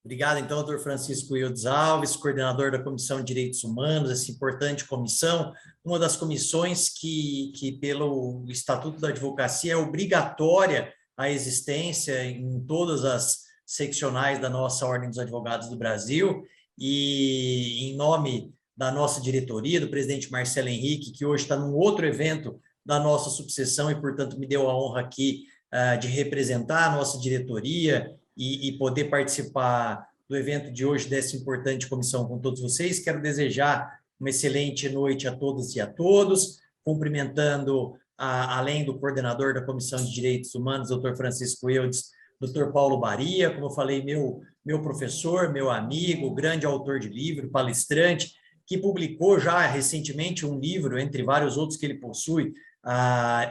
Obrigado, então, doutor Francisco Ildes Alves, coordenador da Comissão de Direitos Humanos, essa importante comissão, uma das comissões que pelo Estatuto da Advocacia, é obrigatória a existência em todas as seccionais da nossa Ordem dos Advogados do Brasil, e em nome da nossa diretoria, do presidente Marcelo Henrique, que hoje está num outro evento da nossa subseção e, portanto, me deu a honra aqui de representar a nossa diretoria e poder participar do evento de hoje, dessa importante comissão com todos vocês. Quero desejar uma excelente noite a todas e a todos, cumprimentando, além do coordenador da Comissão de Direitos Humanos, doutor Francisco Ildes, doutor Paulo Baria, como eu falei, meu professor, meu amigo, grande autor de livro, palestrante, que publicou já recentemente um livro, entre vários outros que ele possui,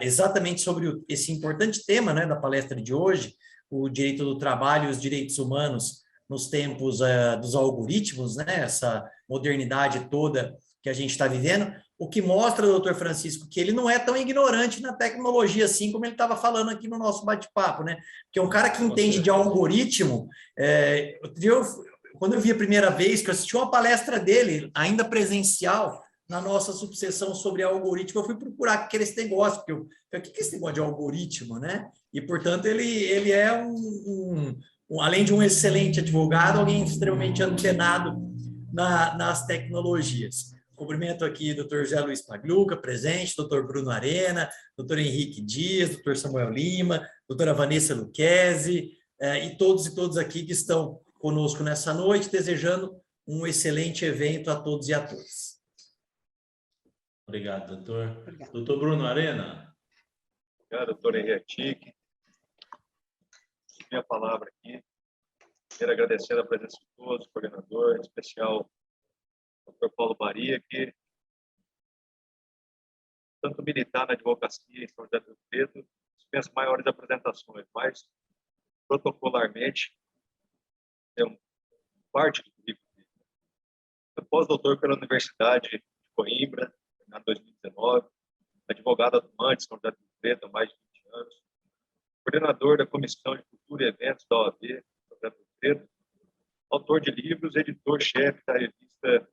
exatamente sobre esse importante tema, né, da palestra de hoje, o direito do trabalho e os direitos humanos nos tempos dos algoritmos, né, essa modernidade toda que a gente está vivendo, o que mostra, doutor Francisco, que ele não é tão ignorante na tecnologia assim como ele estava falando aqui no nosso bate-papo, né? Porque um cara que entende de algoritmo, quando eu vi a primeira vez que eu assisti uma palestra dele, ainda presencial, na nossa subseção sobre algoritmo, eu fui procurar o que era esse negócio, porque o que é esse negócio de algoritmo, né? E, portanto, ele é além de um excelente advogado, alguém extremamente antenado nas tecnologias. Cumprimento aqui o doutor José Luiz Pagliuca, presente, doutor Bruno Arena, doutor Henrique Dias, doutor Samuel Lima, doutora Vanessa Lucchesi, e todos aqui que estão conosco nessa noite, desejando um excelente evento a todos e a todas. Obrigado, doutor. Obrigado. Doutor Bruno Arena. Obrigado, doutor Henrique. Minha palavra aqui. Quero agradecer a presença de todos, coordenador, em especial o doutor Paulo Baria, que tanto militar na advocacia em São José do Rio Preto, dispensa maiores apresentações, mas protocolarmente é parte do currículo. Eu pós-doutor pela Universidade de Coimbra, em 2019, advogado atuante em São José do Rio Preto há mais de 20 anos, coordenador da Comissão de Cultura e Eventos da OAB, São José do Rio Preto, autor de livros, editor-chefe da revista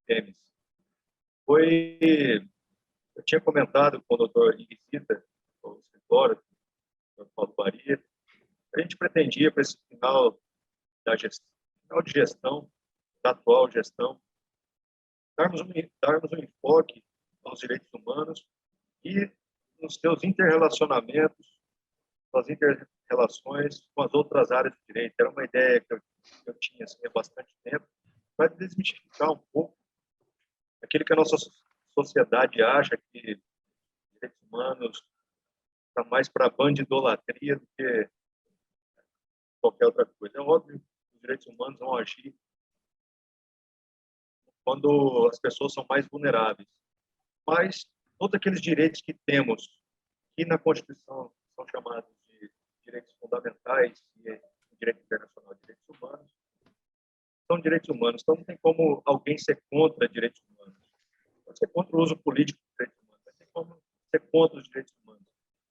Temes. Eu tinha comentado com o doutor em visita ao escritório, o doutor Paulo Baria, a gente pretendia, para esse final de gestão, da atual gestão, darmos um enfoque aos direitos humanos e nos seus interrelacionamentos, as interrelações com as outras áreas do direito. Era uma ideia que eu tinha assim, há bastante tempo, para desmistificar um pouco aquilo que a nossa sociedade acha que direitos humanos está mais para bandidolatria do que qualquer outra coisa. É óbvio que os direitos humanos vão agir quando as pessoas são mais vulneráveis. Mas todos aqueles direitos que temos, que na Constituição são chamados de direitos fundamentais e direito internacional de direitos humanos, são direitos humanos. Então não tem como alguém ser contra direitos humanos. Pode ser contra o uso político dos direitos humanos, mas tem como ser contra os direitos humanos.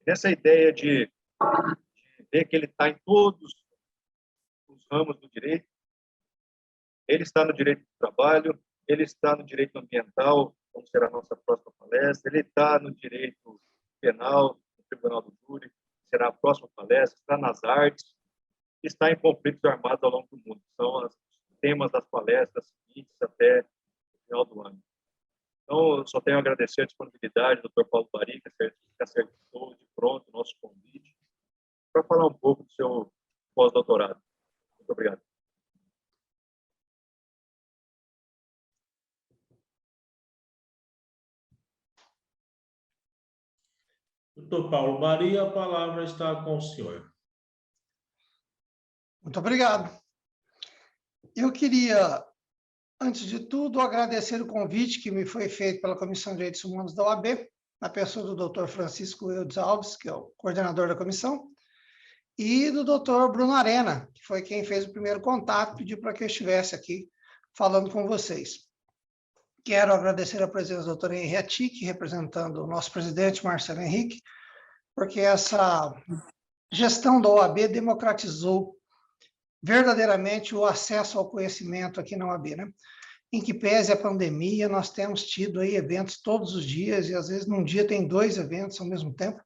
Nessa ideia de ver que ele está em todos os ramos do direito, ele está no direito do trabalho, ele está no direito ambiental, como será a nossa próxima palestra, ele está no direito penal, no Tribunal do Júri, será a próxima palestra, está nas artes, está em conflitos armados ao longo do mundo. São os temas das palestras seguintes até o final do ano. Então, eu só tenho a agradecer a disponibilidade do Dr. Paulo Baria, que acertou de pronto o nosso convite, para falar um pouco do seu pós-doutorado. Muito obrigado. Doutor Paulo Baria, a palavra está com o senhor. Muito obrigado. Eu queria, antes de tudo, agradecer o convite que me foi feito pela Comissão de Direitos Humanos da OAB, na pessoa do Dr. Francisco Ildes Alves, que é o coordenador da comissão, e do Dr. Bruno Arena, que foi quem fez o primeiro contato, pediu para que eu estivesse aqui falando com vocês. Quero agradecer a presença do Dr. Henrique, representando o nosso presidente, Marcelo Henrique, porque essa gestão da OAB democratizou verdadeiramente o acesso ao conhecimento aqui na UAB, né? Em que pese a pandemia, nós temos tido aí eventos todos os dias, e às vezes num dia tem 2 eventos ao mesmo tempo,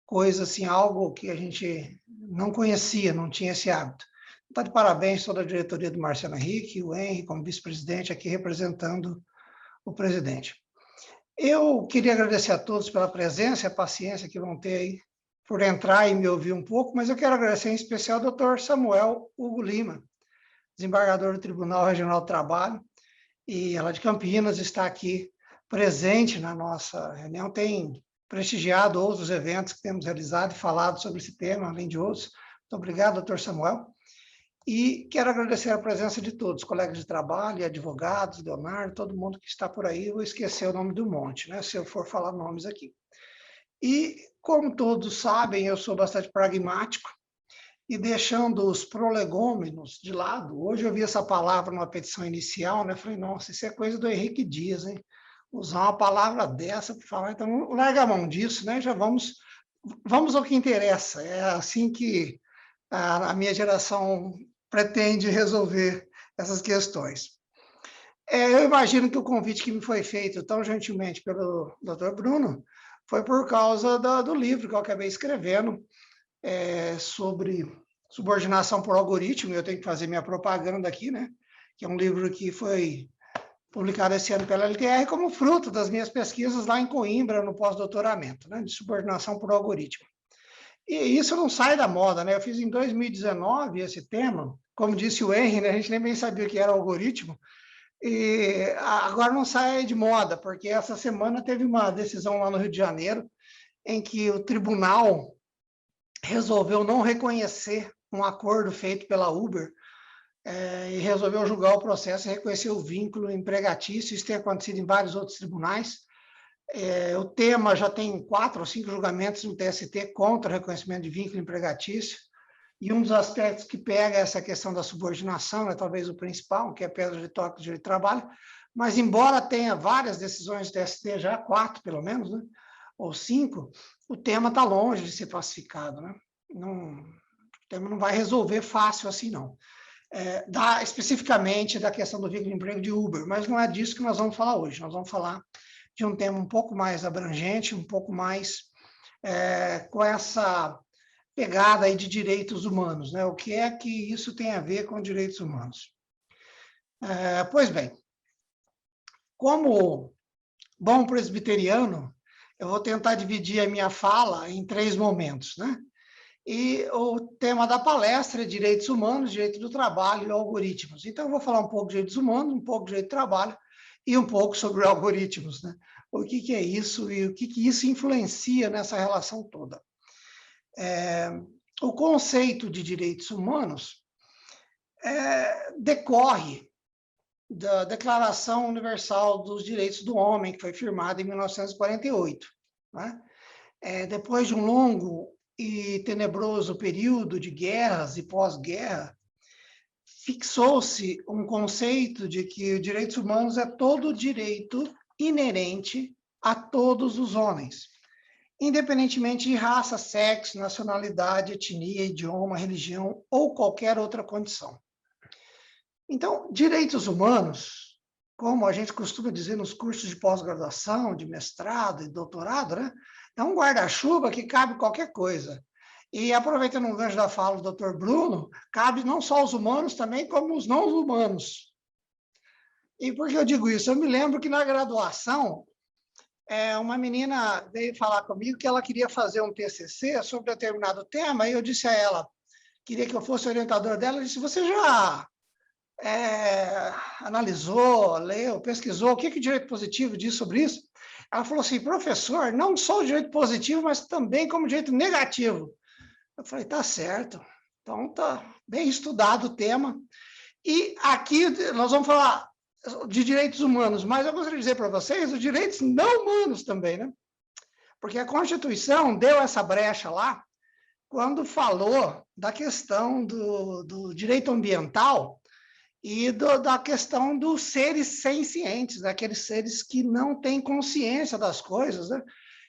coisa assim, algo que a gente não conhecia, não tinha esse hábito. Então, de parabéns toda a diretoria do Marcelo Henrique, o Henry como vice-presidente aqui representando o presidente. Eu queria agradecer a todos pela presença e a paciência que vão ter aí por entrar e me ouvir um pouco, mas eu quero agradecer em especial ao Dr. Samuel Hugo Lima, desembargador do Tribunal Regional do Trabalho, e ela de Campinas está aqui presente na nossa reunião, tem prestigiado outros eventos que temos realizado e falado sobre esse tema, além de outros. Muito obrigado, doutor Samuel. E quero agradecer a presença de todos, colegas de trabalho, advogados, Leonardo, todo mundo que está por aí. Eu vou esquecer o nome do monte, né, se eu for falar nomes aqui. E, como todos sabem, eu sou bastante pragmático, e deixando os prolegômenos de lado, hoje eu vi essa palavra numa petição inicial, né? Falei, nossa, isso é coisa do Henrique Dias, hein? Usar uma palavra dessa para falar, então larga a mão disso, né? Já vamos ao que interessa. É assim que a minha geração pretende resolver essas questões. Eu imagino que o convite que me foi feito tão gentilmente pelo Dr. Bruno foi por causa do livro que eu acabei escrevendo, sobre subordinação por algoritmo. Eu tenho que fazer minha propaganda aqui, né? Que é um livro que foi publicado esse ano pela LTR como fruto das minhas pesquisas lá em Coimbra, no pós-doutoramento, né? De subordinação por algoritmo. E isso não sai da moda, né? Eu fiz em 2019 esse tema, como disse o Henry, né? A gente nem bem sabia o que era algoritmo, e agora não sai de moda, porque essa semana teve uma decisão lá no Rio de Janeiro, em que o tribunal resolveu não reconhecer um acordo feito pela Uber e resolveu julgar o processo e reconhecer o vínculo empregatício. Isso tem acontecido em vários outros tribunais. O tema já tem 4 ou 5 julgamentos no TST contra o reconhecimento de vínculo empregatício, e um dos aspectos que pega essa questão da subordinação é talvez o principal, que é a pedra de toque do direito de trabalho, mas embora tenha várias decisões do TST, já 4 pelo menos, né? Ou 5, o tema está longe de ser pacificado, né? O tema não vai resolver fácil assim, não. Especificamente da questão do vínculo de emprego de Uber, mas não é disso que nós vamos falar hoje. Nós vamos falar de um tema um pouco mais abrangente, um pouco mais com essa pegada aí de direitos humanos, né? O que é que isso tem a ver com direitos humanos? Pois bem, como bom presbiteriano, eu vou tentar dividir a minha fala em 3 momentos, né? E o tema da palestra é direitos humanos, direito do trabalho e algoritmos. Então, eu vou falar um pouco de direitos humanos, um pouco de direito do trabalho e um pouco sobre algoritmos, né? O que é isso e o que isso influencia nessa relação toda. O conceito de direitos humanos decorre da Declaração Universal dos Direitos do Homem, que foi firmada em 1948. Né? Depois de um longo e tenebroso período de guerras e pós-guerra, fixou-se um conceito de que os direitos humanos é todo direito inerente a todos os homens, independentemente de raça, sexo, nacionalidade, etnia, idioma, religião ou qualquer outra condição. Então, direitos humanos, como a gente costuma dizer nos cursos de pós-graduação, de mestrado e doutorado, né? É um guarda-chuva que cabe qualquer coisa. E, aproveitando um gancho da fala do Dr. Bruno, cabe não só os humanos também, como os não humanos. E por que eu digo isso? Eu me lembro que na graduação, uma menina veio falar comigo que ela queria fazer um TCC sobre determinado tema, e eu disse a ela, queria que eu fosse orientador dela, eu disse, você já analisou, leu, pesquisou, o que o direito positivo diz sobre isso? Ela falou assim, professor, não só o direito positivo, mas também como direito negativo. Eu falei, tá certo, então tá bem estudado o tema. E aqui nós vamos falar de direitos humanos, mas eu gostaria de dizer para vocês os direitos não humanos também, né? Porque a Constituição deu essa brecha lá quando falou da questão do direito ambiental e da questão dos seres sencientes, daqueles seres que não têm consciência das coisas, né?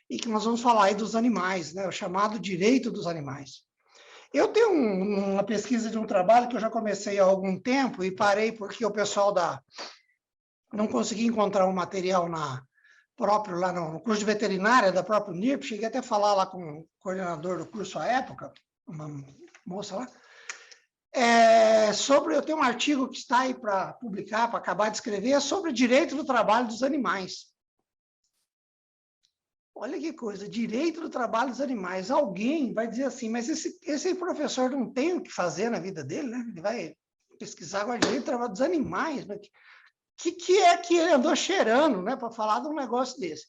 E que nós vamos falar aí dos animais, né? O chamado direito dos animais. Eu tenho uma pesquisa de um trabalho que eu já comecei há algum tempo e parei porque o pessoal não conseguia encontrar um material próprio lá no curso de veterinária da própria UNIRP. Cheguei até a falar lá com o coordenador do curso à época, uma moça lá, eu tenho um artigo que está aí para publicar, para acabar de escrever, sobre o direito do trabalho dos animais. Olha que coisa, direito do trabalho dos animais. Alguém vai dizer assim, mas esse professor não tem o que fazer na vida dele, né? Ele vai pesquisar agora direito do trabalho dos animais. Mas que é que ele andou cheirando, né, para falar de um negócio desse?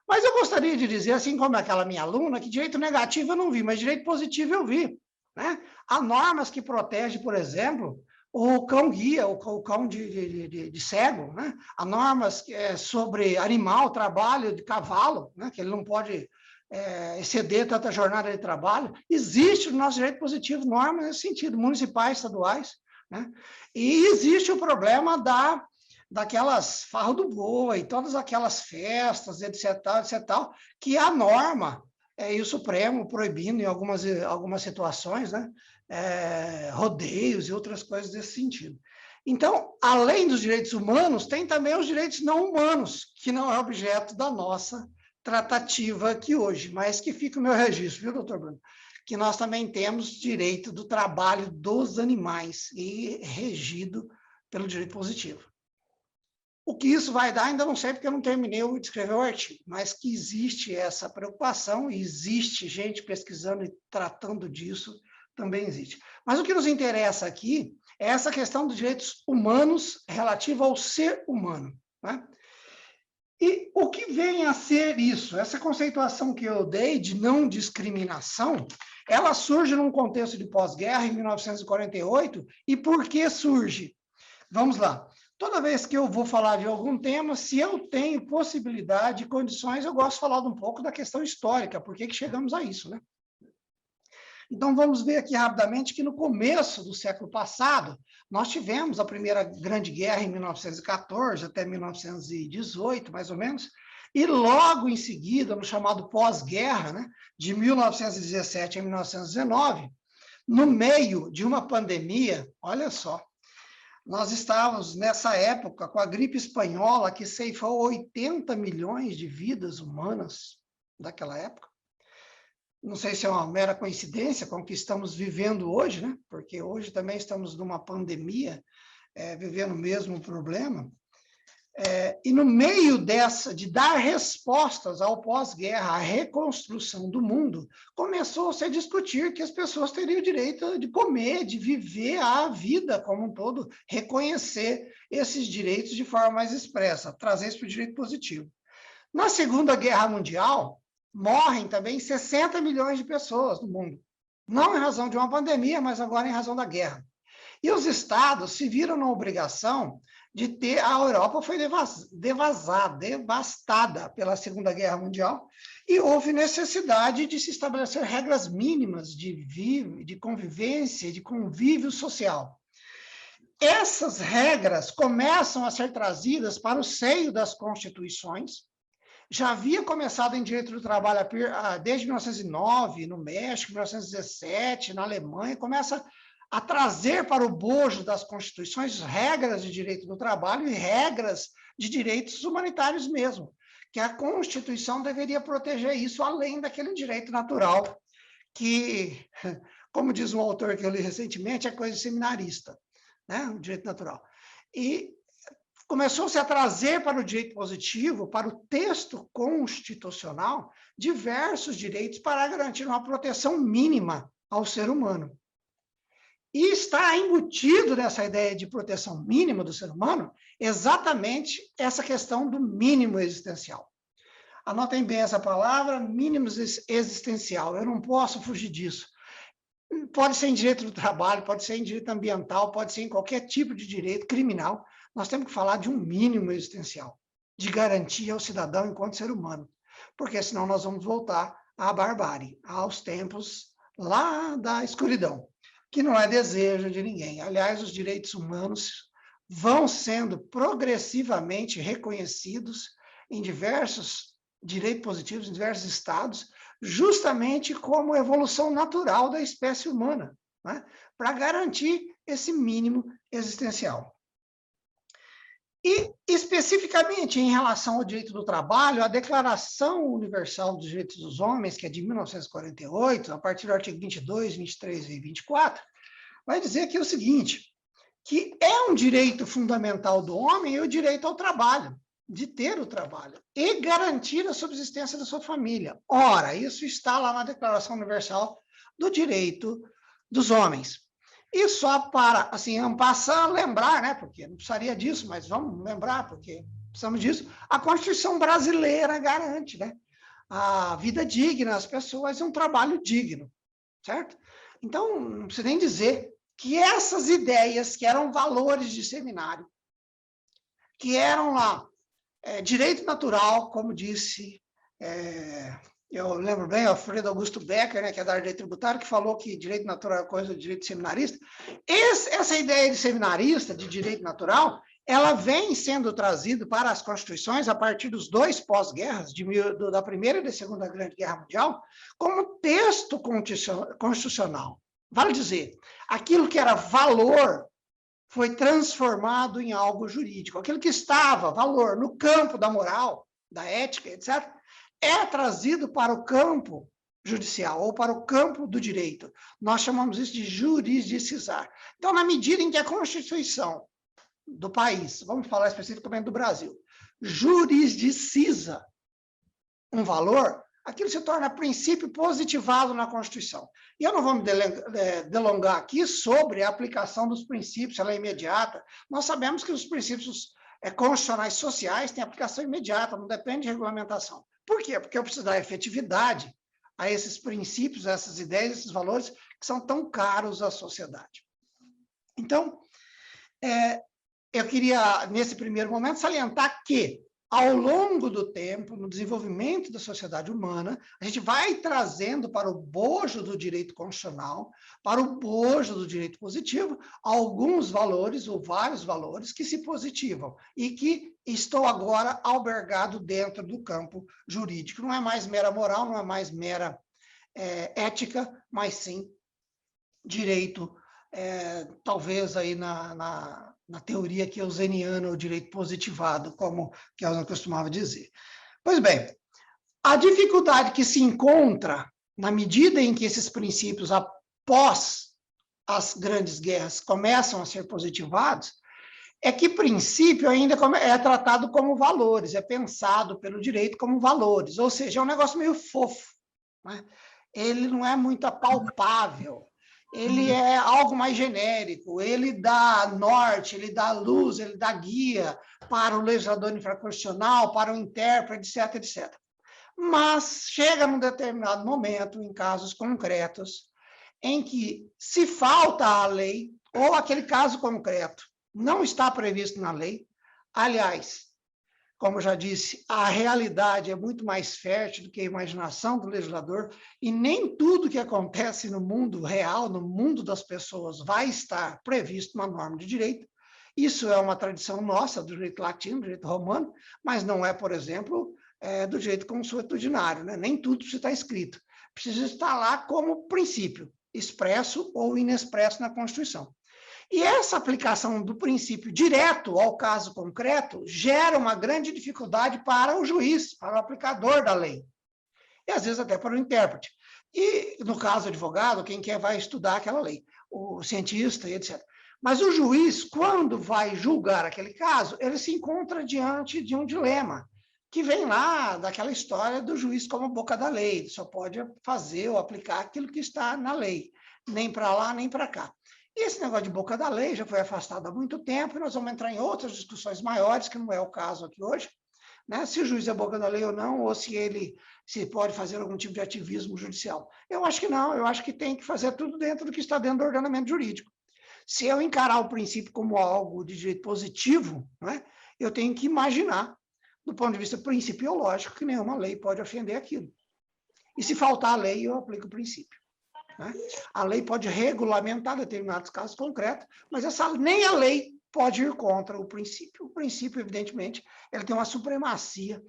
Mas eu gostaria de dizer, assim como aquela minha aluna, que direito negativo eu não vi, mas direito positivo eu vi. Né? Há normas que protegem, por exemplo, o cão-guia, o cão de cego. Né? Há normas sobre animal, trabalho de cavalo, né? Que ele não pode exceder tanta jornada de trabalho. Existe no nosso direito positivo normas nesse sentido, municipais, estaduais. Né? E existe o problema daquelas farras do boi, todas aquelas festas, etc., que a norma e o Supremo proibindo em algumas situações, né? Rodeios e outras coisas desse sentido. Então, além dos direitos humanos, tem também os direitos não humanos, que não é objeto da nossa tratativa aqui hoje, mas que fica o meu registro, viu, doutor Bruno? Que nós também temos direito do trabalho dos animais e regido pelo direito positivo. O que isso vai dar, ainda não sei, porque eu não terminei de escrever o artigo, mas que existe essa preocupação, existe gente pesquisando e tratando disso, também existe. Mas o que nos interessa aqui é essa questão dos direitos humanos relativa ao ser humano. Né? E o que vem a ser isso? Essa conceituação que eu dei de não discriminação, ela surge num contexto de pós-guerra, em 1948, e por que surge? Vamos lá. Toda vez que eu vou falar de algum tema, se eu tenho possibilidade e condições, eu gosto de falar um pouco da questão histórica, por que chegamos a isso, né? Então, vamos ver aqui rapidamente que no começo do século passado, nós tivemos a Primeira Grande Guerra em 1914 até 1918, mais ou menos, e logo em seguida, no chamado pós-guerra, né, de 1917 a 1919, no meio de uma pandemia, olha só, nós estávamos, nessa época, com a gripe espanhola, que ceifou 80 milhões de vidas humanas daquela época. Não sei se é uma mera coincidência com o que estamos vivendo hoje, né? Porque hoje também estamos numa pandemia, vivendo o mesmo problema. E no meio de dar respostas ao pós-guerra, à reconstrução do mundo, começou-se a discutir que as pessoas teriam o direito de comer, de viver a vida como um todo, reconhecer esses direitos de forma mais expressa, trazer isso para o direito positivo. Na Segunda Guerra Mundial, morrem também 60 milhões de pessoas no mundo, não em razão de uma pandemia, mas agora em razão da guerra. E os estados se viram na obrigação de ter... A Europa foi devastada pela Segunda Guerra Mundial e houve necessidade de se estabelecer regras mínimas de convivência, de convívio social. Essas regras começam a ser trazidas para o seio das constituições. Já havia começado em direito do trabalho desde 1909, no México, 1917, na Alemanha, começa a trazer para o bojo das constituições regras de direito do trabalho e regras de direitos humanitários mesmo, que a Constituição deveria proteger isso além daquele direito natural que, como diz um autor que eu li recentemente, é coisa de seminarista, né? O direito natural. E começou-se a trazer para o direito positivo, para o texto constitucional, diversos direitos para garantir uma proteção mínima ao ser humano. E está embutido nessa ideia de proteção mínima do ser humano exatamente essa questão do mínimo existencial. Anotem bem essa palavra, mínimo existencial. Eu não posso fugir disso. Pode ser em direito do trabalho, pode ser em direito ambiental, pode ser em qualquer tipo de direito criminal. Nós temos que falar de um mínimo existencial, de garantia ao cidadão enquanto ser humano. Porque senão nós vamos voltar à barbárie, aos tempos lá da escuridão, que não é desejo de ninguém. Aliás, os direitos humanos vão sendo progressivamente reconhecidos em diversos direitos positivos, em diversos estados, justamente como evolução natural da espécie humana, né? Para garantir esse mínimo existencial. E, especificamente, em relação ao direito do trabalho, a Declaração Universal dos Direitos dos Homens, que é de 1948, a partir do artigo 22, 23 e 24, vai dizer aqui o seguinte, que é um direito fundamental do homem o direito ao trabalho, de ter o trabalho, e garantir a subsistência da sua família. Ora, isso está lá na Declaração Universal do Direito dos Homens. E só para, assim, passar lembrar, né, porque não precisaria disso, mas vamos lembrar, porque precisamos disso, a Constituição brasileira garante, né, a vida digna às pessoas e um trabalho digno, certo? Então, não precisa nem dizer que essas ideias, que eram valores de seminário, que eram lá, direito natural, como disse, eu lembro bem, Alfredo Augusto Becker, né, que é da área tributária, que falou que direito natural é coisa do direito seminarista. Essa ideia de seminarista, de direito natural, ela vem sendo trazida para as constituições a partir dos dois pós-guerras, da Primeira e da Segunda Grande Guerra Mundial, como texto constitucional. Vale dizer, aquilo que era valor foi transformado em algo jurídico. Aquilo que estava, valor, no campo da moral, da ética, etc., é trazido para o campo judicial ou para o campo do direito. Nós chamamos isso de jurisdicizar. Então, na medida em que a Constituição do país, vamos falar especificamente do Brasil, jurisdiciza um valor, aquilo se torna princípio positivado na Constituição. E eu não vou me delongar aqui sobre a aplicação dos princípios, ela é imediata. Nós sabemos que os princípios constitucionais sociais têm aplicação imediata, não depende de regulamentação. Por quê? Porque eu preciso dar efetividade a esses princípios, a essas ideias, esses valores que são tão caros à sociedade. Então, eu queria, nesse primeiro momento, salientar que, ao longo do tempo, no desenvolvimento da sociedade humana, a gente vai trazendo para o bojo do direito constitucional, para o bojo do direito positivo, alguns valores ou vários valores que se positivam e que estão agora albergados dentro do campo jurídico. Não é mais mera moral, não é mais mera ética, mas sim direito, talvez aí na teoria keynesiana, o direito positivado, como Kelsen costumava dizer. Pois bem, a dificuldade que se encontra, na medida em que esses princípios, após as grandes guerras, começam a ser positivados, é que princípio ainda é tratado como valores, é pensado pelo direito como valores, ou seja, é um negócio meio fofo, né? Ele não é muito apalpável, ele é algo mais genérico, ele dá norte, ele dá luz, ele dá guia para o legislador infraconstitucional, para o intérprete, etc, etc. Mas chega num determinado momento, em casos concretos, em que se falta a lei, ou aquele caso concreto não está previsto na lei, aliás, como eu já disse, a realidade é muito mais fértil do que a imaginação do legislador, e nem tudo que acontece no mundo real, no mundo das pessoas, vai estar previsto na norma de direito. Isso é uma tradição nossa, do direito latino, do direito romano, mas não é, por exemplo, do direito consuetudinário, né? Nem tudo precisa estar escrito. Precisa estar lá como princípio, expresso ou inexpresso na Constituição. E essa aplicação do princípio direto ao caso concreto gera uma grande dificuldade para o juiz, para o aplicador da lei, e às vezes até para o intérprete. E, no caso do advogado, quem quer vai estudar aquela lei, o cientista, etc. Mas o juiz, quando vai julgar aquele caso, ele se encontra diante de um dilema, que vem lá daquela história do juiz como boca da lei, ele só pode fazer ou aplicar aquilo que está na lei, nem para lá, nem para cá. E esse negócio de boca da lei já foi afastado há muito tempo, e nós vamos entrar em outras discussões maiores, que não é o caso aqui hoje, né? Se o juiz é boca da lei ou não, ou se pode fazer algum tipo de ativismo judicial. Eu acho que não, eu acho que tem que fazer tudo dentro do que está dentro do ordenamento jurídico. Se eu encarar o princípio como algo de direito positivo, né, eu tenho que imaginar, do ponto de vista principiológico, que nenhuma lei pode ofender aquilo. E se faltar a lei, eu aplico o princípio. Né? A lei pode regulamentar determinados casos concretos, mas nem a lei pode ir contra o princípio. O princípio, evidentemente, ele tem uma supremacia,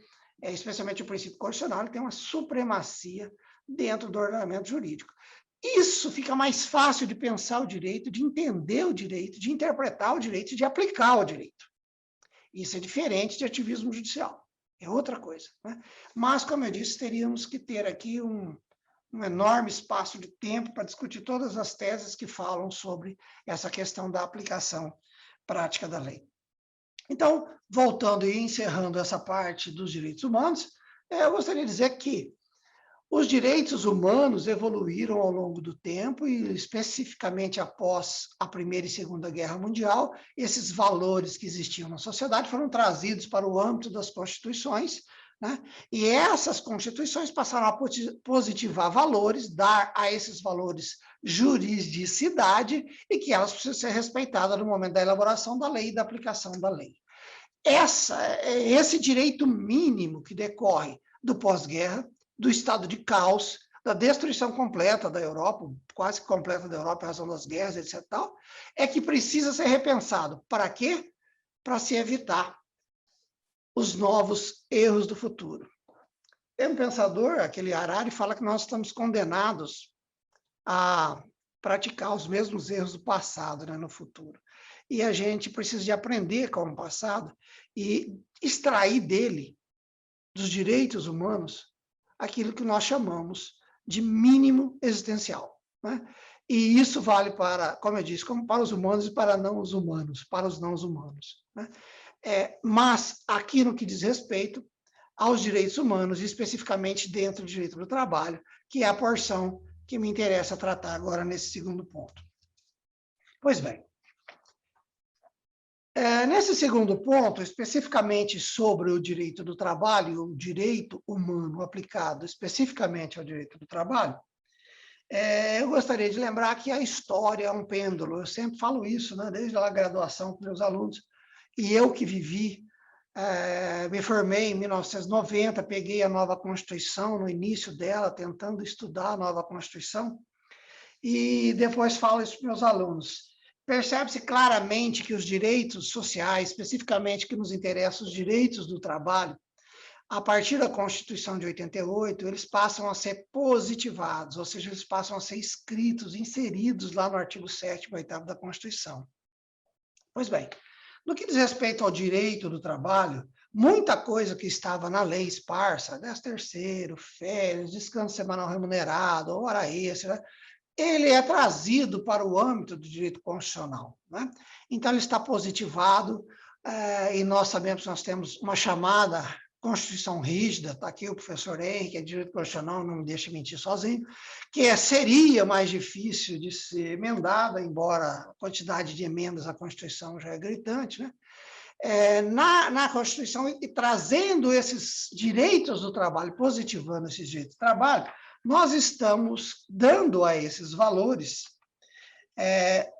especialmente o princípio constitucional, ele tem uma supremacia dentro do ordenamento jurídico. Isso fica mais fácil de pensar o direito, de entender o direito, de interpretar o direito, de aplicar o direito. Isso é diferente de ativismo judicial, é outra coisa, né? Mas, como eu disse, teríamos que ter aqui um enorme espaço de tempo para discutir todas as teses que falam sobre essa questão da aplicação prática da lei. Então, voltando e encerrando essa parte dos direitos humanos, eu gostaria de dizer que os direitos humanos evoluíram ao longo do tempo e, especificamente após a Primeira e Segunda Guerra Mundial, esses valores que existiam na sociedade foram trazidos para o âmbito das constituições, né? E essas constituições passaram a positivar valores, dar a esses valores juridicidade e que elas precisam ser respeitadas no momento da elaboração da lei e da aplicação da lei. Esse direito mínimo que decorre do pós-guerra, do estado de caos, da destruição completa da Europa, quase completa da Europa, em razão das guerras, etc. É que precisa ser repensado. Para quê? Para se evitar os novos erros do futuro. Tem um pensador, aquele Harari, fala que nós estamos condenados a praticar os mesmos erros do passado, né, no futuro. E a gente precisa de aprender com o passado e extrair dele, dos direitos humanos, aquilo que nós chamamos de mínimo existencial, né? E isso vale para, como eu disse, como para os humanos e para não os humanos, para os não humanos, né? Mas aqui no que diz respeito aos direitos humanos, especificamente dentro do direito do trabalho, que é a porção que me interessa tratar agora nesse segundo ponto. Pois bem, nesse segundo ponto, especificamente sobre o direito do trabalho, o direito humano aplicado especificamente ao direito do trabalho, eu gostaria de lembrar que a história é um pêndulo. Eu sempre falo isso, né, desde a graduação com meus alunos. E eu que vivi, me formei em 1990, peguei a nova Constituição no início dela, tentando estudar a nova Constituição, e depois falo isso para meus alunos. Percebe-se claramente que os direitos sociais, especificamente que nos interessam os direitos do trabalho, a partir da Constituição de 88, eles passam a ser positivados, ou seja, eles passam a ser escritos, inseridos lá no artigo 7º e 8º da Constituição. Pois bem, no que diz respeito ao direito do trabalho, muita coisa que estava na lei esparsa, 13º, férias, descanso semanal remunerado, hora extra, né? Ele é trazido para o âmbito do direito constitucional, né? Então, ele está positivado, e nós sabemos que nós temos uma chamada Constituição rígida, está aqui o professor Henrique, que é direito constitucional, não me deixa mentir sozinho, que seria mais difícil de ser emendada, embora a quantidade de emendas à Constituição já é gritante, né? Na Constituição, e trazendo esses direitos do trabalho, positivando esses direitos do trabalho, nós estamos dando a esses valores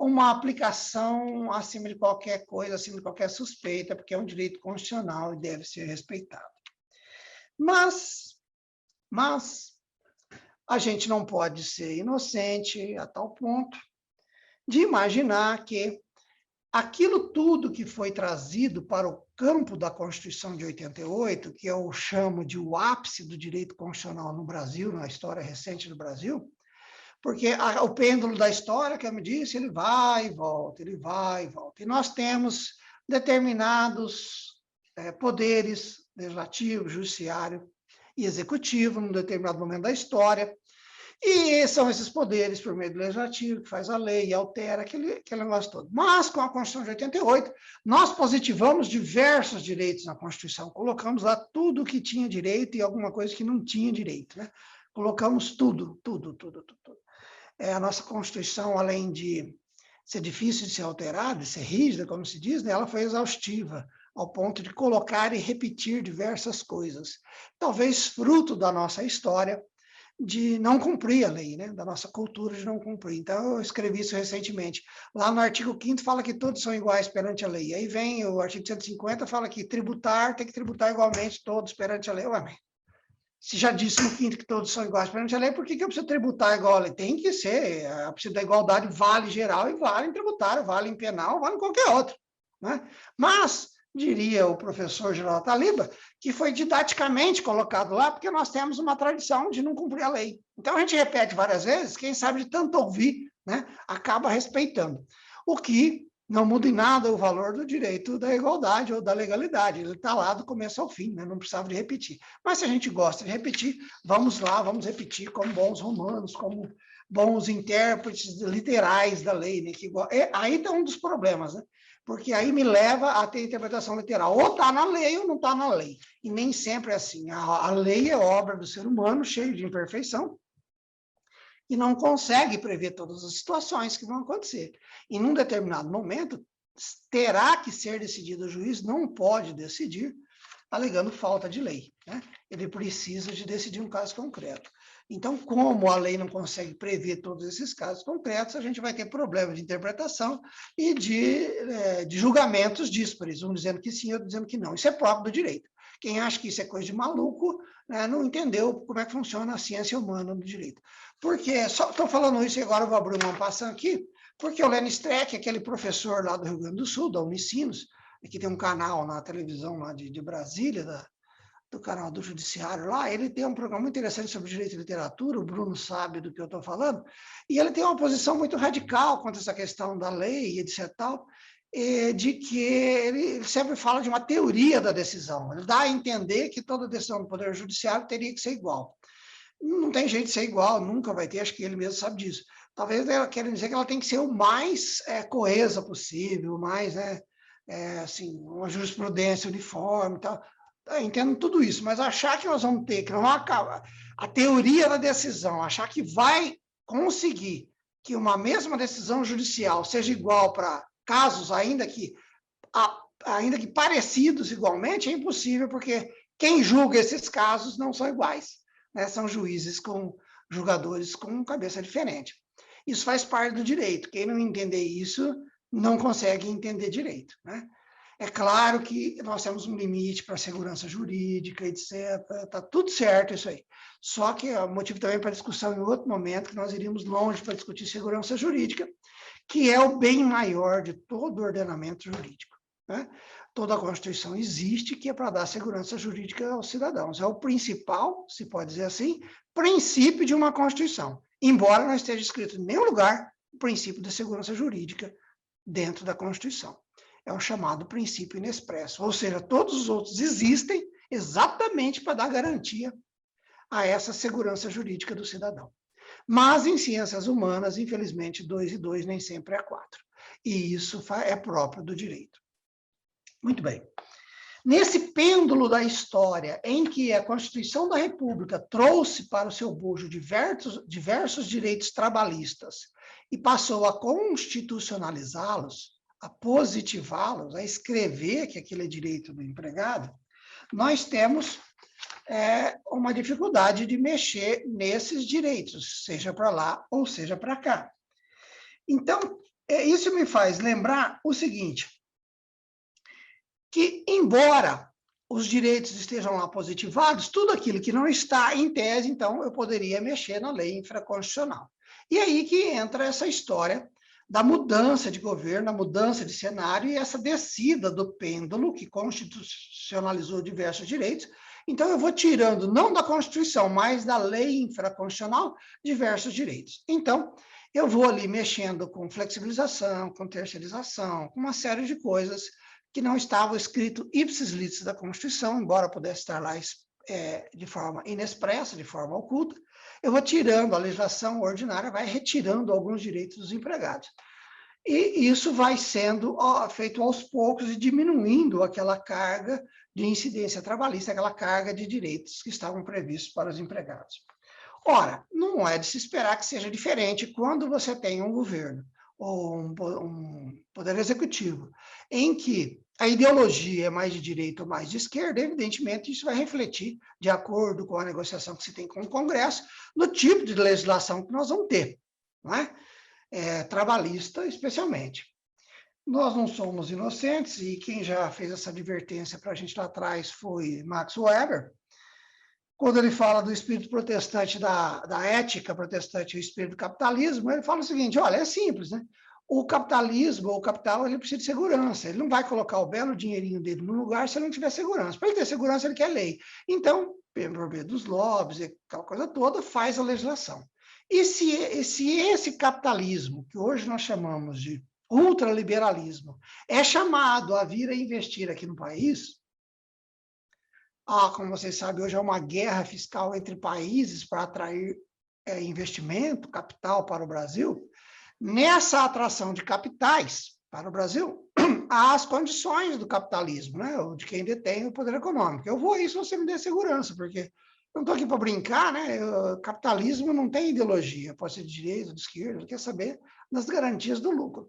uma aplicação acima de qualquer coisa, acima de qualquer suspeita, porque é um direito constitucional e deve ser respeitado. Mas a gente não pode ser inocente a tal ponto de imaginar que aquilo tudo que foi trazido para o campo da Constituição de 88, que eu chamo de o ápice do direito constitucional no Brasil, na história recente do Brasil, porque o pêndulo da história, como eu disse, ele vai e volta, ele vai e volta. E nós temos determinados poderes, legislativo, judiciário e executivo, num determinado momento da história, e são esses poderes, por meio do legislativo, que faz a lei e altera aquele negócio todo. Mas, com a Constituição de 88, nós positivamos diversos direitos na Constituição, colocamos lá tudo que tinha direito e alguma coisa que não tinha direito, né? Colocamos tudo. A nossa Constituição, além de ser difícil de ser alterada, de ser rígida, como se diz, né, ela foi exaustiva, ao ponto de colocar e repetir diversas coisas. Talvez fruto da nossa história, de não cumprir a lei, né? Da nossa cultura de não cumprir. Então, eu escrevi isso recentemente. Lá no artigo 5º fala que todos são iguais perante a lei. Aí vem o artigo 150, fala que tributar, tem que tributar igualmente todos perante a lei. Ué, se já disse no 5º que todos são iguais perante a lei, por que eu preciso tributar igual a lei? Tem que ser. A princípio da igualdade vale em geral e vale em tributário, vale em penal, vale em qualquer outro, né? Mas diria o professor Geraldo Taliba, que foi didaticamente colocado lá, porque nós temos uma tradição de não cumprir a lei. Então, a gente repete várias vezes, quem sabe de tanto ouvir, né, acaba respeitando. O que não muda em nada o valor do direito da igualdade ou da legalidade. Ele está lá do começo ao fim, né? Não precisava de repetir. Mas se a gente gosta de repetir, vamos lá, vamos repetir como bons romanos, como bons intérpretes literais da lei. Né? Aí está um dos problemas, né? Porque aí me leva a ter interpretação literal. Ou está na lei ou não está na lei. E nem sempre é assim. A lei é obra do ser humano, cheio de imperfeição, e não consegue prever todas as situações que vão acontecer. Em um determinado momento, terá que ser decidido, o juiz não pode decidir alegando falta de lei. Né? Ele precisa de decidir um caso concreto. Então, como a lei não consegue prever todos esses casos concretos, a gente vai ter problemas de interpretação e de julgamentos díspares, um dizendo que sim, outro dizendo que não. Isso é próprio do direito. Quem acha que isso é coisa de maluco, né, não entendeu como é que funciona a ciência humana do direito. Porque, só estou falando isso e agora eu vou abrir uma passagem aqui, porque o Lenny Streck, aquele professor lá do Rio Grande do Sul, da Unicinos, que tem um canal na televisão lá de Brasília, do canal do Judiciário lá, ele tem um programa muito interessante sobre direito e literatura, o Bruno sabe do que eu estou falando, e ele tem uma posição muito radical quanto a essa questão da lei e etc. Tal, de que ele sempre fala de uma teoria da decisão. Ele dá a entender que toda decisão do Poder Judiciário teria que ser igual. Não tem jeito de ser igual, nunca vai ter, acho que ele mesmo sabe disso. Talvez ela queira dizer que ela tem que ser o mais coesa possível, o mais, assim, uma jurisprudência uniforme e tal. Entendo tudo isso, mas achar que nós vamos ter, que não vai acabar, a teoria da decisão, achar que vai conseguir que uma mesma decisão judicial seja igual para casos ainda que parecidos igualmente, é impossível, porque quem julga esses casos não são iguais. Né? São juízes com julgadores com cabeça diferente. Isso faz parte do direito. Quem não entender isso não consegue entender direito. Né? É claro que nós temos um limite para a segurança jurídica, etc. Está tudo certo isso aí. Só que é motivo também para discussão em outro momento, que nós iríamos longe para discutir segurança jurídica, que é o bem maior de todo o ordenamento jurídico. Né? Toda a Constituição existe, que é para dar segurança jurídica aos cidadãos. É o principal, se pode dizer assim, princípio de uma Constituição. Embora não esteja escrito em nenhum lugar o princípio da segurança jurídica dentro da Constituição. É o chamado princípio inexpresso. Ou seja, todos os outros existem exatamente para dar garantia a essa segurança jurídica do cidadão. Mas em ciências humanas, infelizmente, 2 e 2 nem sempre é 4. E isso é próprio do direito. Muito bem. Nesse pêndulo da história em que a Constituição da República trouxe para o seu bojo diversos direitos trabalhistas e passou a constitucionalizá-los, a positivá-los, a escrever que aquilo é direito do empregado, nós temos uma dificuldade de mexer nesses direitos, seja para lá ou seja para cá. Então, isso me faz lembrar o seguinte, que, embora os direitos estejam lá positivados, tudo aquilo que não está em tese, então, eu poderia mexer na lei infraconstitucional. E aí que entra essa história da mudança de governo, a mudança de cenário e essa descida do pêndulo que constitucionalizou diversos direitos. Então, eu vou tirando, não da Constituição, mas da lei infraconstitucional, diversos direitos. Então, eu vou ali mexendo com flexibilização, com terceirização, com uma série de coisas que não estavam escrito ipsis litis da Constituição, embora pudesse estar lá de forma inexpressa, de forma oculta. Eu vou tirando, a legislação ordinária vai retirando alguns direitos dos empregados. E isso vai sendo feito aos poucos e diminuindo aquela carga de incidência trabalhista, aquela carga de direitos que estavam previstos para os empregados. Ora, não é de se esperar que seja diferente quando você tem um governo ou um poder executivo em que a ideologia é mais de direita ou mais de esquerda, evidentemente isso vai refletir, de acordo com a negociação que se tem com o Congresso, no tipo de legislação que nós vamos ter, não é? Trabalhista especialmente. Nós não somos inocentes, e quem já fez essa advertência para a gente lá atrás foi Max Weber, quando ele fala do espírito protestante, da ética protestante e o espírito do capitalismo, ele fala o seguinte, olha, é simples, né? o capitalismo, o capital, ele precisa de segurança. Ele não vai colocar o belo dinheirinho dele no lugar se ele não tiver segurança. Para ele ter segurança, ele quer lei. Então, por meio dos lobbies, aquela coisa toda, faz a legislação. E se esse capitalismo, que hoje nós chamamos de ultraliberalismo, é chamado a vir a investir aqui no país, como vocês sabem, hoje é uma guerra fiscal entre países para atrair investimento, capital para o Brasil. Nessa atração de capitais para o Brasil, há as condições do capitalismo, né? De quem detém o poder econômico. Eu vou aí se você me der segurança, porque eu não estou aqui para brincar, né? O capitalismo não tem ideologia, pode ser de direita, de esquerda, quer saber das garantias do lucro.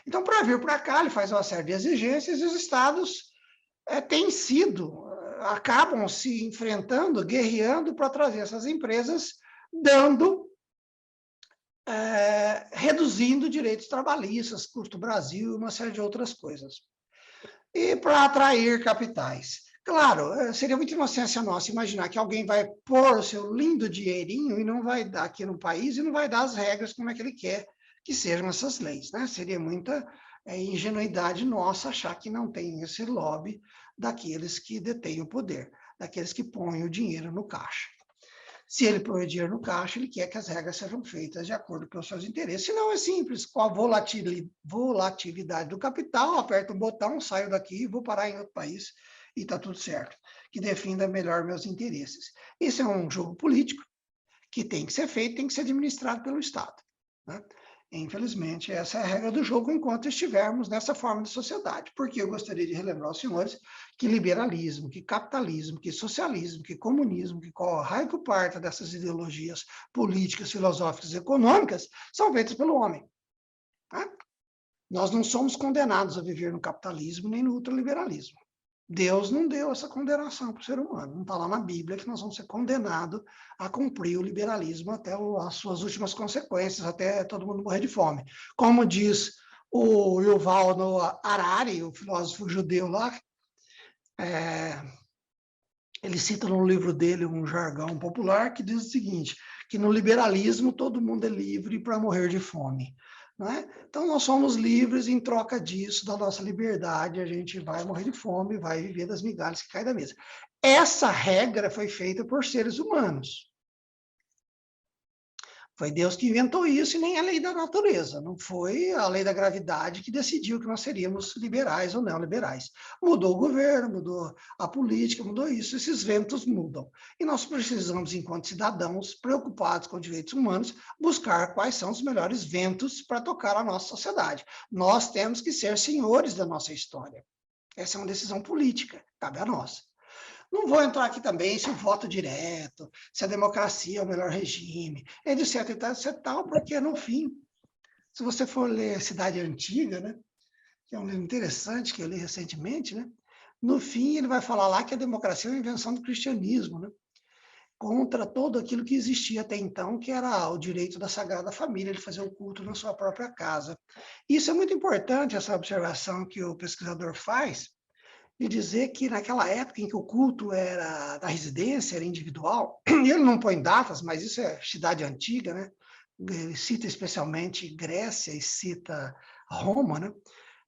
Então, para vir para cá, ele faz uma série de exigências e os estados acabam se enfrentando, guerreando para trazer essas empresas, reduzindo direitos trabalhistas, custo Brasil e uma série de outras coisas. E para atrair capitais. Claro, seria muita inocência nossa imaginar que alguém vai pôr o seu lindo dinheirinho e não vai dar aqui no país e não vai dar as regras como é que ele quer que sejam essas leis, né? Seria muita ingenuidade nossa achar que não tem esse lobby daqueles que detêm o poder, daqueles que põem o dinheiro no caixa. Se ele põe o dinheiro no caixa, ele quer que as regras sejam feitas de acordo com os seus interesses. Senão é simples, com a volatilidade do capital, aperto um botão, saio daqui e vou parar em outro país e está tudo certo, que defenda melhor meus interesses. Esse é um jogo político que tem que ser feito, tem que ser administrado pelo Estado, né? Infelizmente, essa é a regra do jogo enquanto estivermos nessa forma de sociedade. Porque eu gostaria de relembrar aos senhores que liberalismo, que capitalismo, que socialismo, que comunismo, que qual raio que parta dessas ideologias políticas, filosóficas e econômicas são feitas pelo homem. Tá? Nós não somos condenados a viver no capitalismo nem no ultraliberalismo. Deus não deu essa condenação para o ser humano. Não está lá na Bíblia que nós vamos ser condenados a cumprir o liberalismo até as suas últimas consequências, até todo mundo morrer de fome. Como diz o Yuval Noah Harari, o filósofo judeu lá, ele cita no livro dele um jargão popular que diz o seguinte, que no liberalismo todo mundo é livre para morrer de fome. Não é? Então, nós somos livres em troca disso, da nossa liberdade, a gente vai morrer de fome, vai viver das migalhas que caem da mesa. Essa regra foi feita por seres humanos. Foi Deus que inventou isso e nem a lei da natureza. Não foi a lei da gravidade que decidiu que nós seríamos liberais ou não liberais. Mudou o governo, mudou a política, mudou isso. Esses ventos mudam. E nós precisamos, enquanto cidadãos preocupados com direitos humanos, buscar quais são os melhores ventos para tocar a nossa sociedade. Nós temos que ser senhores da nossa história. Essa é uma decisão política, cabe a nós. Não vou entrar aqui também se o voto direto, se a democracia é o melhor regime, etc e tal, porque, no fim, se você for ler Cidade Antiga, né, que é um livro interessante que eu li recentemente, né, no fim ele vai falar lá que a democracia é uma invenção do cristianismo, né, contra todo aquilo que existia até então, que era o direito da Sagrada Família, de fazer o culto na sua própria casa. Isso é muito importante, essa observação que o pesquisador faz, de dizer que naquela época em que o culto era da residência, era individual, ele não põe datas, mas isso é cidade antiga, né? Ele cita especialmente Grécia e cita Roma, né?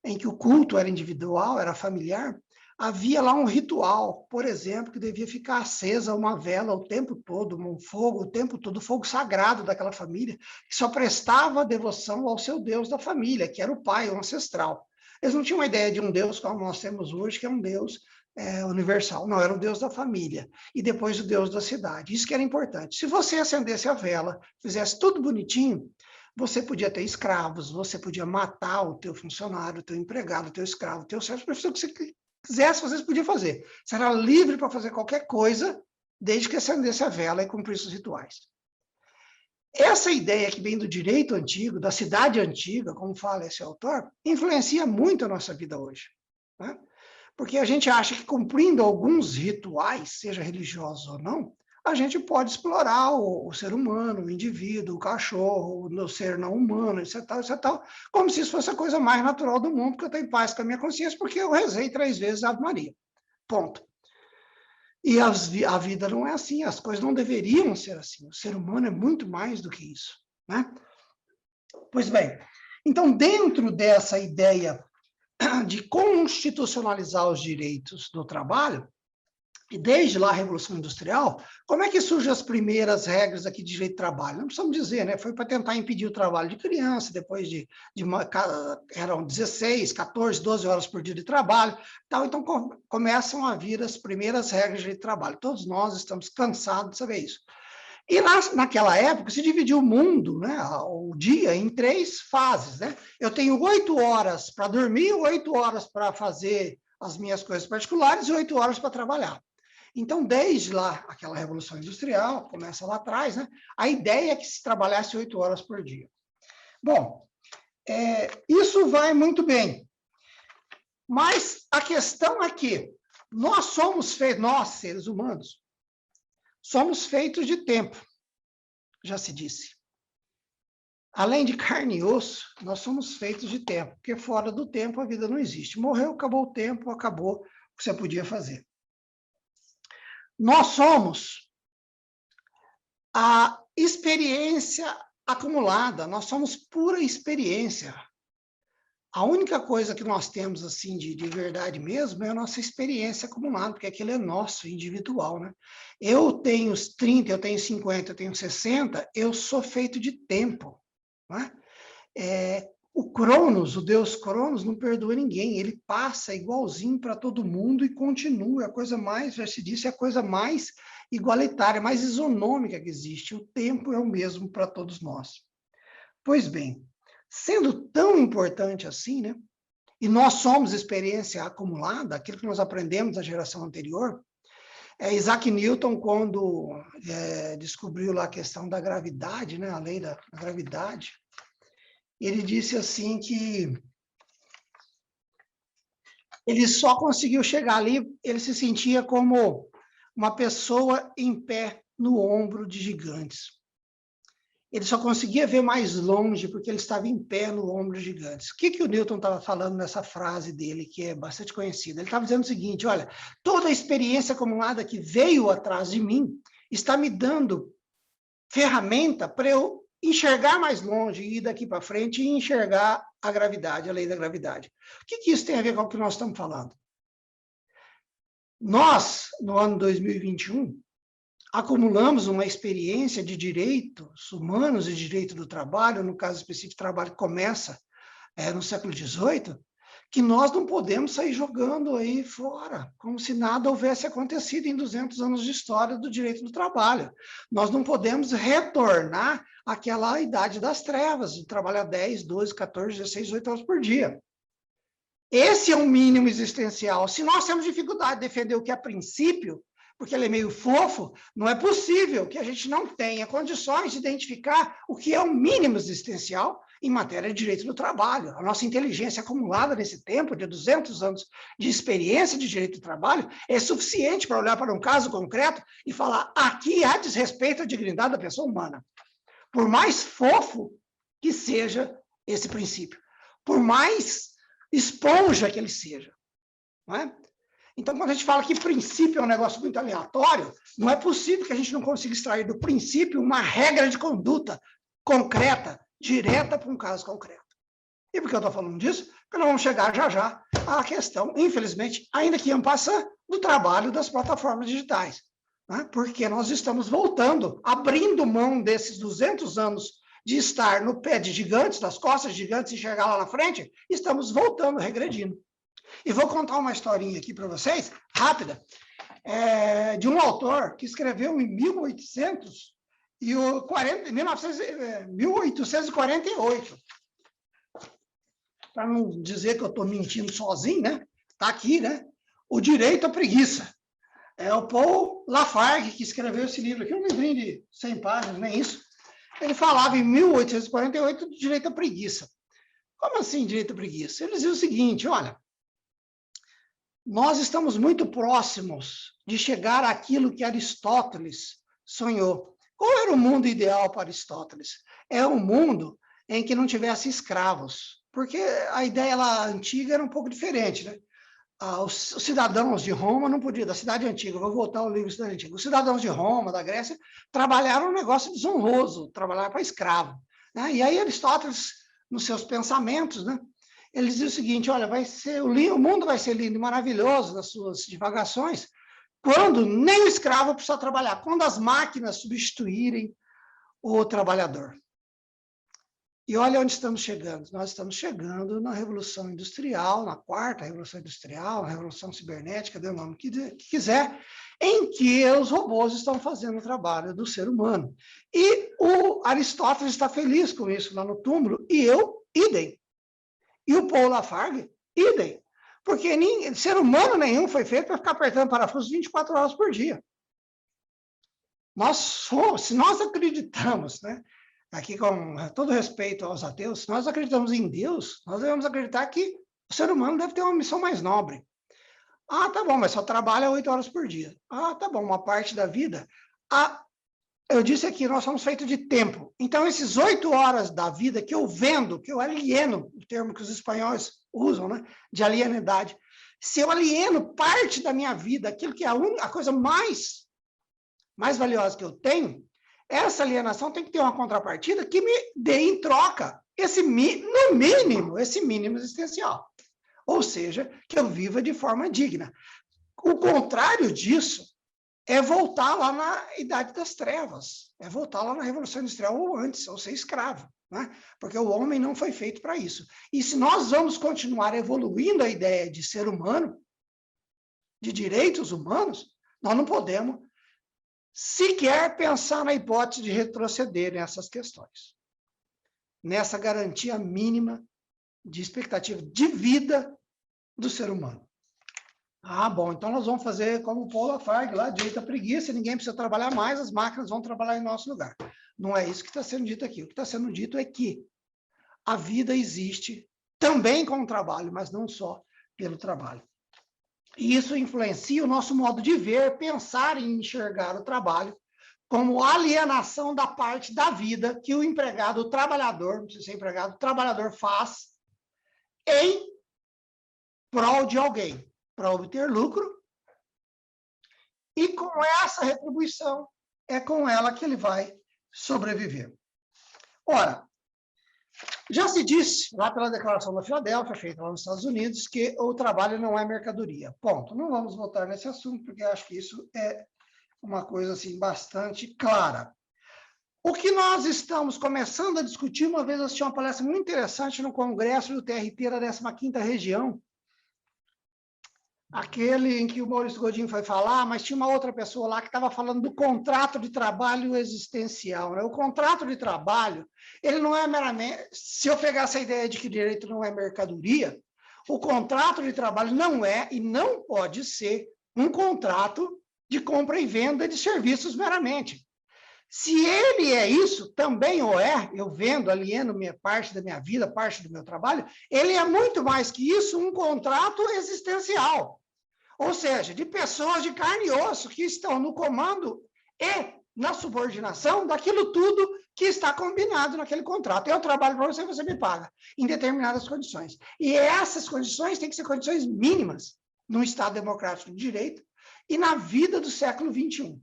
Em que o culto era individual, era familiar, havia lá um ritual, por exemplo, que devia ficar acesa uma vela o tempo todo, um fogo o tempo todo, o fogo sagrado daquela família, que só prestava devoção ao seu Deus da família, que era o pai, o ancestral. Eles não tinham uma ideia de um Deus como nós temos hoje, que é um Deus universal. Não, era o Deus da família. E depois o Deus da cidade. Isso que era importante. Se você acendesse a vela, fizesse tudo bonitinho, você podia ter escravos, você podia matar o teu funcionário, o teu empregado, o teu escravo, o teu servo, o que você quisesse, você podia fazer. Você era livre para fazer qualquer coisa, desde que acendesse a vela e cumprisse os rituais. Essa ideia que vem do direito antigo, da cidade antiga, como fala esse autor, influencia muito a nossa vida hoje. Né? Porque a gente acha que cumprindo alguns rituais, seja religiosos ou não, a gente pode explorar o ser humano, o indivíduo, o cachorro, o ser não humano, etc, como se isso fosse a coisa mais natural do mundo, que eu estou em paz com a minha consciência, porque eu rezei 3 vezes a Ave Maria. Ponto. E a vida não é assim, as coisas não deveriam ser assim. O ser humano é muito mais do que isso. Né? Pois bem, Então, dentro dessa ideia de constitucionalizar os direitos do trabalho, e desde lá a Revolução Industrial, como é que surgem as primeiras regras aqui de direito de trabalho? Não precisamos dizer, né? Foi para tentar impedir o trabalho de criança, depois eram 16, 14, 12 horas por dia de trabalho. Então começam a vir as primeiras regras de direito de trabalho. Todos nós estamos cansados de saber isso. E naquela época se dividiu o mundo, né, o dia, em 3 fases. Né? Eu tenho 8 horas para dormir, 8 horas para fazer as minhas coisas particulares e 8 horas para trabalhar. Então, desde lá, aquela Revolução Industrial, começa lá atrás, né? A ideia é que se trabalhasse 8 horas por dia. Bom, isso vai muito bem. Mas a questão é que nós somos feitos, nós, seres humanos, somos feitos de tempo, já se disse. Além de carne e osso, nós somos feitos de tempo, porque fora do tempo a vida não existe. Morreu, acabou o tempo, acabou o que você podia fazer. Nós somos a experiência acumulada, nós somos pura experiência. A única coisa que nós temos assim de verdade mesmo é a nossa experiência acumulada, porque aquilo é nosso, individual, né? Eu tenho 30, eu tenho 50, eu tenho 60, eu sou feito de tempo, né? O Cronos, o deus Cronos, não perdoa ninguém, ele passa igualzinho para todo mundo e continua, a coisa mais, já se disse, é a coisa mais igualitária, mais isonômica que existe, o tempo é o mesmo para todos nós. Pois bem, sendo tão importante assim, né, e nós somos experiência acumulada, aquilo que nós aprendemos na geração anterior, Isaac Newton, quando descobriu lá a questão da gravidade, né, a lei da gravidade, ele disse assim que ele só conseguiu chegar ali, ele se sentia como uma pessoa em pé no ombro de gigantes. Ele só conseguia ver mais longe porque ele estava em pé no ombro de gigantes. O que o Newton estava falando nessa frase dele, que é bastante conhecida? Ele estava dizendo o seguinte, olha, toda a experiência acumulada que veio atrás de mim está me dando ferramenta para eu enxergar mais longe, ir daqui para frente e enxergar a gravidade, a lei da gravidade. O que isso tem a ver com o que nós estamos falando? Nós, no ano 2021, acumulamos uma experiência de direitos humanos e direito do trabalho, no caso específico, trabalho que começa no século XVIII, que nós não podemos sair jogando aí fora, como se nada houvesse acontecido em 200 anos de história do direito do trabalho. Nós não podemos retornar àquela idade das trevas, de trabalhar 10, 12, 14, 16, 18 horas por dia. Esse é o mínimo existencial. Se nós temos dificuldade de defender o que é princípio, porque ele é meio fofo, não é possível que a gente não tenha condições de identificar o que é o mínimo existencial em matéria de direito do trabalho. A nossa inteligência acumulada nesse tempo, de 200 anos de experiência de direito do trabalho, é suficiente para olhar para um caso concreto e falar, aqui há desrespeito à dignidade da pessoa humana. Por mais fofo que seja esse princípio, por mais esponja que ele seja, não é? Então, quando a gente fala que princípio é um negócio muito aleatório, não é possível que a gente não consiga extrair do princípio uma regra de conduta concreta, direta para um caso concreto. E por que eu estou falando disso? Porque nós vamos chegar já à questão, infelizmente, ainda que passar do trabalho das plataformas digitais. Né? Porque nós estamos voltando, abrindo mão desses 200 anos de estar no pé de gigantes, das costas de gigantes e chegar lá na frente, estamos voltando, regredindo. E vou contar uma historinha aqui para vocês, rápida, de um autor que escreveu em 1848. Para não dizer que eu estou mentindo sozinho, né? Está aqui, né? O Direito à Preguiça. É o Paul Lafargue que escreveu esse livro aqui, um livrinho de 100 páginas, nem isso. Ele falava em 1848 do direito à preguiça. Como assim direito à preguiça? Ele dizia o seguinte, olha, nós estamos muito próximos de chegar àquilo que Aristóteles sonhou. Qual era o mundo ideal para Aristóteles? É um mundo em que não tivesse escravos, porque a ideia lá antiga era um pouco diferente, né? Os cidadãos de Roma não podiam, da cidade antiga, vou voltar ao livro da cidade antiga, os cidadãos de Roma, da Grécia, trabalharam um negócio desonroso, trabalharam para escravo. Né? E aí Aristóteles nos seus pensamentos, né? Ele dizia o seguinte, olha, o mundo vai ser lindo e maravilhoso nas suas divagações quando nem o escravo precisa trabalhar, quando as máquinas substituírem o trabalhador. E olha onde estamos chegando. Nós estamos chegando na Revolução Industrial, na quarta Revolução Industrial, na Revolução Cibernética, dê o nome que quiser, em que os robôs estão fazendo o trabalho do ser humano. E o Aristóteles está feliz com isso lá no túmulo, e eu, idem. E o Paul Lafargue, idem. Porque ser humano nenhum foi feito para ficar apertando parafusos 24 horas por dia. Se nós acreditamos, né? Aqui com todo respeito aos ateus, se nós acreditamos em Deus, nós devemos acreditar que o ser humano deve ter uma missão mais nobre. Ah, tá bom, mas só trabalha 8 horas por dia. Ah, tá bom, uma parte da vida. Eu disse aqui, nós somos feitos de tempo. Então, esses 8 horas da vida que eu vendo, que eu alieno, o termo que os espanhóis usam, né, de alienidade, se eu alieno parte da minha vida, aquilo que é a coisa mais valiosa que eu tenho, essa alienação tem que ter uma contrapartida que me dê em troca no mínimo, esse mínimo existencial. Ou seja, que eu viva de forma digna. O contrário disso é voltar lá na Idade das Trevas, é voltar lá na Revolução Industrial ou antes, ou ser escravo, né? Porque o homem não foi feito para isso. E se nós vamos continuar evoluindo a ideia de ser humano, de direitos humanos, nós não podemos sequer pensar na hipótese de retroceder nessas questões. Nessa garantia mínima de expectativa de vida do ser humano. Ah, bom, então nós vamos fazer como o Paul Lafargue, lá, direito à preguiça, ninguém precisa trabalhar mais, as máquinas vão trabalhar em nosso lugar. Não é isso que está sendo dito aqui. O que está sendo dito é que a vida existe também com o trabalho, mas não só pelo trabalho. E isso influencia o nosso modo de ver, pensar e enxergar o trabalho como alienação da parte da vida que o empregado, o trabalhador, não precisa ser empregado, o trabalhador faz em prol de alguém, para obter lucro, e com essa retribuição, é com ela que ele vai sobreviver. Ora, já se disse, lá pela Declaração da Filadélfia, feita lá nos Estados Unidos, que o trabalho não é mercadoria. Ponto. Não vamos voltar nesse assunto, porque acho que isso é uma coisa assim, bastante clara. O que nós estamos começando a discutir, uma vez eu assisti uma palestra muito interessante no Congresso do TRT da 15ª Região, aquele em que o Maurício Godinho foi falar, mas tinha uma outra pessoa lá que estava falando do contrato de trabalho existencial, né? O contrato de trabalho, ele não é meramente... Se eu pegar essa ideia de que direito não é mercadoria, o contrato de trabalho não é e não pode ser um contrato de compra e venda de serviços meramente. Se ele é isso, também ou é, eu vendo, alieno parte da minha vida, parte do meu trabalho, ele é muito mais que isso, um contrato existencial. Ou seja, de pessoas de carne e osso que estão no comando e na subordinação daquilo tudo que está combinado naquele contrato. Eu trabalho para você, você me paga, em determinadas condições. E essas condições têm que ser condições mínimas no Estado Democrático de Direito e na vida do século XXI.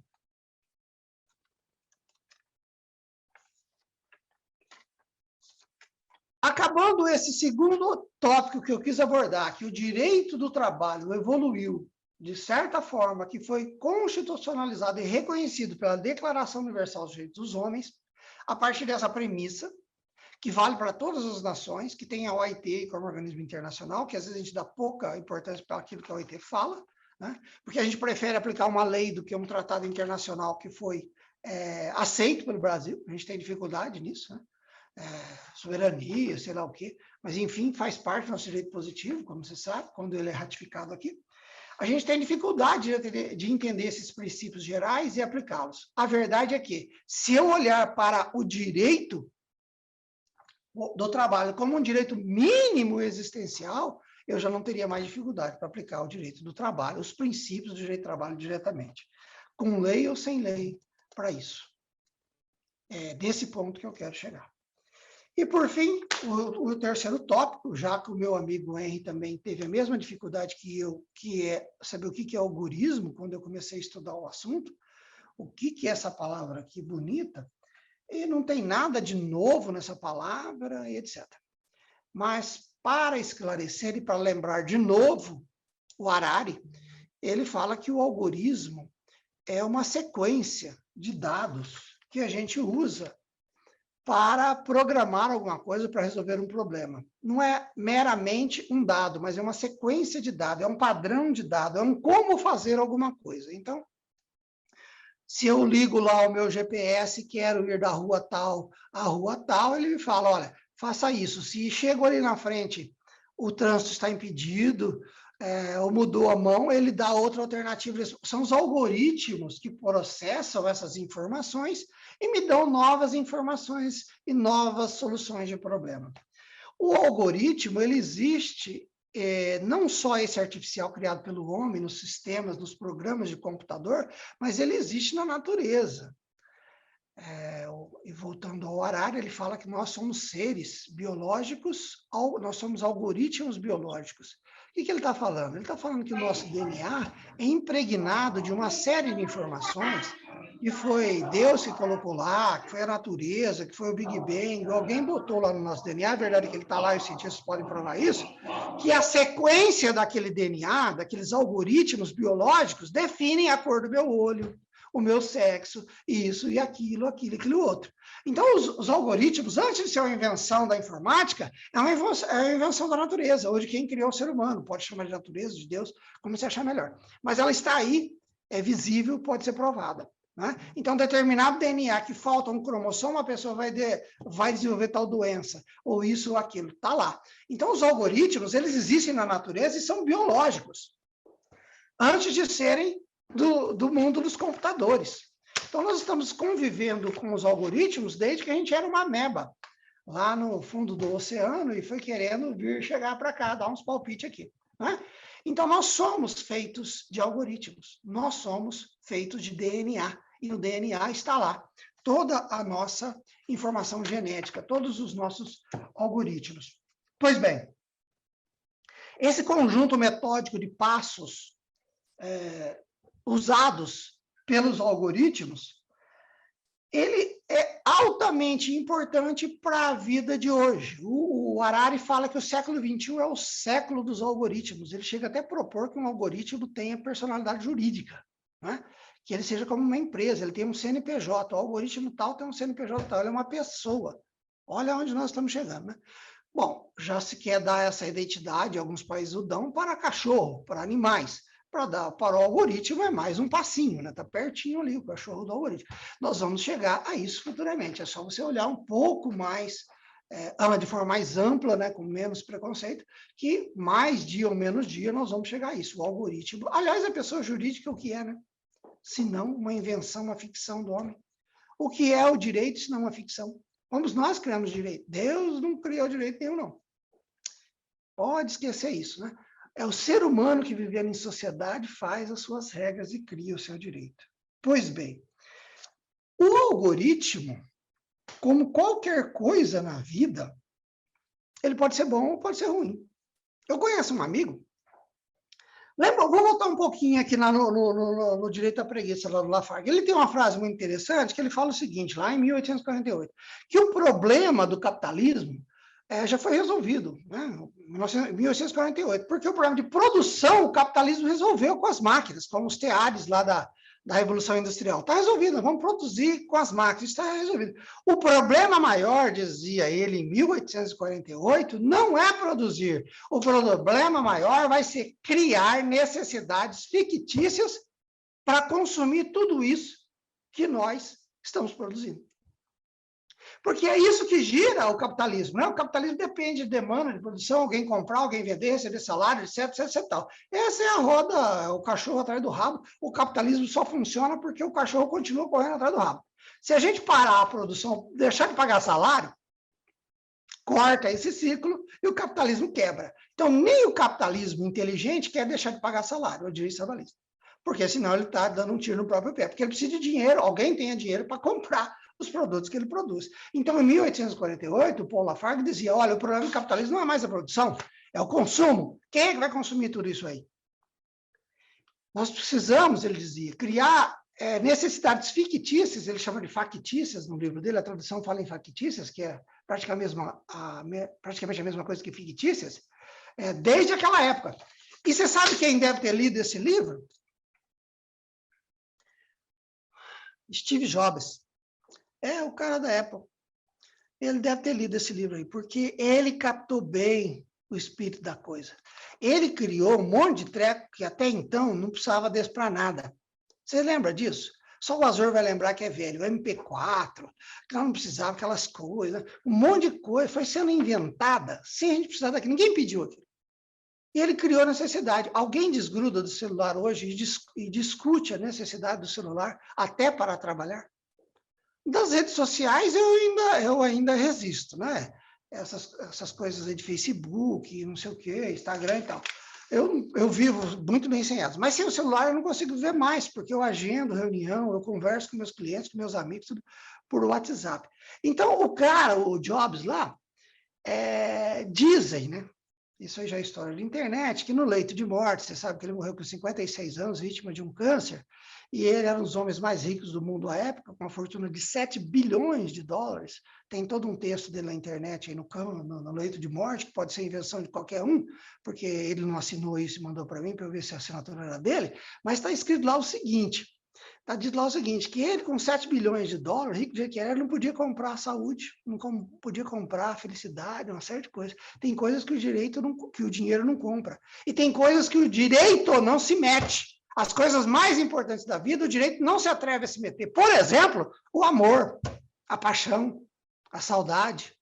Acabando esse segundo tópico que eu quis abordar, que o direito do trabalho evoluiu de certa forma que foi constitucionalizado e reconhecido pela Declaração Universal dos Direitos dos Homens, a partir dessa premissa, que vale para todas as nações, que tem a OIT como organismo internacional, que às vezes a gente dá pouca importância para aquilo que a OIT fala, né? Porque a gente prefere aplicar uma lei do que um tratado internacional que foi aceito pelo Brasil, a gente tem dificuldade nisso, né? Soberania, sei lá o quê, mas enfim, faz parte do nosso direito positivo, como você sabe, quando ele é ratificado aqui. A gente tem dificuldade de entender esses princípios gerais e aplicá-los. A verdade é que, se eu olhar para o direito do trabalho como um direito mínimo existencial, eu já não teria mais dificuldade para aplicar o direito do trabalho, os princípios do direito do trabalho diretamente, com lei ou sem lei para isso. É desse ponto que eu quero chegar. E, por fim, o terceiro tópico, já que o meu amigo Henry também teve a mesma dificuldade que eu, que é saber o que é algoritmo, quando eu comecei a estudar o assunto, o que é essa palavra aqui bonita, e não tem nada de novo nessa palavra, e etc. Mas, para esclarecer e para lembrar de novo, o Harari, ele fala que o algoritmo é uma sequência de dados que a gente usa para programar alguma coisa, para resolver um problema. Não é meramente um dado, mas é uma sequência de dados, é um padrão de dados, é um como fazer alguma coisa. Então, se eu ligo lá o meu GPS e quero ir da rua tal à rua tal, ele me fala, olha, faça isso. Se chego ali na frente, o trânsito está impedido, ou mudou a mão, ele dá outra alternativa. São os algoritmos que processam essas informações e me dão novas informações e novas soluções de problema. O algoritmo, ele existe, não só esse artificial criado pelo homem, nos sistemas, nos programas de computador, mas ele existe na natureza. E voltando ao Harari, ele fala que nós somos seres biológicos, nós somos algoritmos biológicos. O que ele está falando? Ele está falando que o nosso DNA é impregnado de uma série de informações, e foi Deus que colocou lá, que foi a natureza, que foi o Big Bang, alguém botou lá no nosso DNA, é verdade que ele está lá e os cientistas podem provar isso, que a sequência daquele DNA, daqueles algoritmos biológicos, definem a cor do meu olho, o meu sexo, isso e aquilo, aquilo outro. Então, os algoritmos, antes de ser uma invenção da informática, é uma invenção da natureza. Hoje, quem criou o ser humano, pode chamar de natureza, de Deus, como você achar melhor. Mas ela está aí, é visível, pode ser provada. Né? Então, determinado DNA que falta um cromossomo, a pessoa vai desenvolver tal doença, ou isso ou aquilo, está lá. Então, os algoritmos, eles existem na natureza e são biológicos, antes de serem do mundo dos computadores. Então, nós estamos convivendo com os algoritmos desde que a gente era uma ameba, lá no fundo do oceano, e foi querendo vir chegar para cá, dar uns palpites aqui. Né? Então, nós somos feitos de algoritmos, nós somos feitos de DNA, e no DNA está lá toda a nossa informação genética, todos os nossos algoritmos. Pois bem, esse conjunto metódico de passos usados pelos algoritmos, ele é altamente importante para a vida de hoje. O Harari fala que o século XXI é o século dos algoritmos. Ele chega até a propor que um algoritmo tenha personalidade jurídica, né? Que ele seja como uma empresa, ele tem um CNPJ, o algoritmo tal tem um CNPJ tal, ele é uma pessoa. Olha onde nós estamos chegando, né? Bom, já se quer dar essa identidade, alguns países o dão para cachorro, para animais. Para o algoritmo é mais um passinho, né? Está pertinho ali o cachorro do algoritmo. Nós vamos chegar a isso futuramente, é só você olhar um pouco mais, de forma mais ampla, né? Com menos preconceito, que mais dia ou menos dia nós vamos chegar a isso. O algoritmo, aliás, a pessoa jurídica o que é, né? Se não uma invenção, uma ficção do homem. O que é o direito se não uma ficção? Vamos nós criamos direito. Deus não criou direito nenhum, não. Pode esquecer isso, né? É o ser humano que vivendo em sociedade faz as suas regras e cria o seu direito. Pois bem, o algoritmo, como qualquer coisa na vida, ele pode ser bom ou pode ser ruim. Eu conheço um amigo, lembra, vou voltar um pouquinho aqui no Direito à Preguiça, lá do Lafargue. Ele tem uma frase muito interessante, que ele fala o seguinte, lá em 1848, que o problema do capitalismo já foi resolvido, né? Em 1848, porque o problema de produção o capitalismo resolveu com as máquinas, com os teares lá da Revolução Industrial. Está resolvido, vamos produzir com as máquinas, está resolvido. O problema maior, dizia ele em 1848, não é produzir. O problema maior vai ser criar necessidades fictícias para consumir tudo isso que nós estamos produzindo. Porque é isso que gira o capitalismo, né? O capitalismo depende de demanda, de produção, alguém comprar, alguém vender, receber salário, etc, etc, tal. Essa é a roda, o cachorro atrás do rabo. O capitalismo só funciona porque o cachorro continua correndo atrás do rabo. Se a gente parar a produção, deixar de pagar salário, corta esse ciclo e o capitalismo quebra. Então, nem o capitalismo inteligente quer deixar de pagar salário, o direito trabalhista. Porque senão ele está dando um tiro no próprio pé. Porque ele precisa de dinheiro, alguém tenha dinheiro para comprar os produtos que ele produz. Então, em 1848, o Paul Lafargue dizia, olha, o problema do capitalismo não é mais a produção, é o consumo. Quem é que vai consumir tudo isso aí? Nós precisamos, ele dizia, criar necessidades fictícias, ele chama de factícias no livro dele, a tradução fala em factícias, que é praticamente a mesma coisa que fictícias, desde aquela época. E você sabe quem deve ter lido esse livro? Steve Jobs. É o cara da Apple. Ele deve ter lido esse livro aí, porque ele captou bem o espírito da coisa. Ele criou um monte de treco que até então não precisava desse para nada. Você lembra disso? Só o Azor vai lembrar que é velho. O MP4, que não precisava, aquelas coisas. Um monte de coisa foi sendo inventada sem a gente precisar daquilo. Ninguém pediu aquilo. E ele criou a necessidade. Alguém desgruda do celular hoje e discute a necessidade do celular até para trabalhar? Das redes sociais eu ainda resisto, né? Essas coisas aí de Facebook, não sei o quê, Instagram e tal. Eu vivo muito bem sem elas. Mas sem o celular eu não consigo viver mais, porque eu agendo reunião, eu converso com meus clientes, com meus amigos, tudo por WhatsApp. Então, o Jobs lá, dizem, né? Isso aí já é história de internet, que no leito de morte, você sabe que ele morreu com 56 anos, vítima de um câncer, e ele era um dos homens mais ricos do mundo à época, com uma fortuna de 7 bilhões de dólares. Tem todo um texto dele na internet, aí no leito de morte, que pode ser invenção de qualquer um, porque ele não assinou isso e mandou para mim, para eu ver se a assinatura era dele, mas está escrito lá o seguinte, que ele, com 7 bilhões de dólares, rico do jeito que era, não podia comprar a saúde, não podia comprar a felicidade, uma série de coisas. Tem coisas que o dinheiro não compra. E tem coisas que o direito não se mete. As coisas mais importantes da vida, o direito não se atreve a se meter. Por exemplo, o amor, a paixão, a saudade.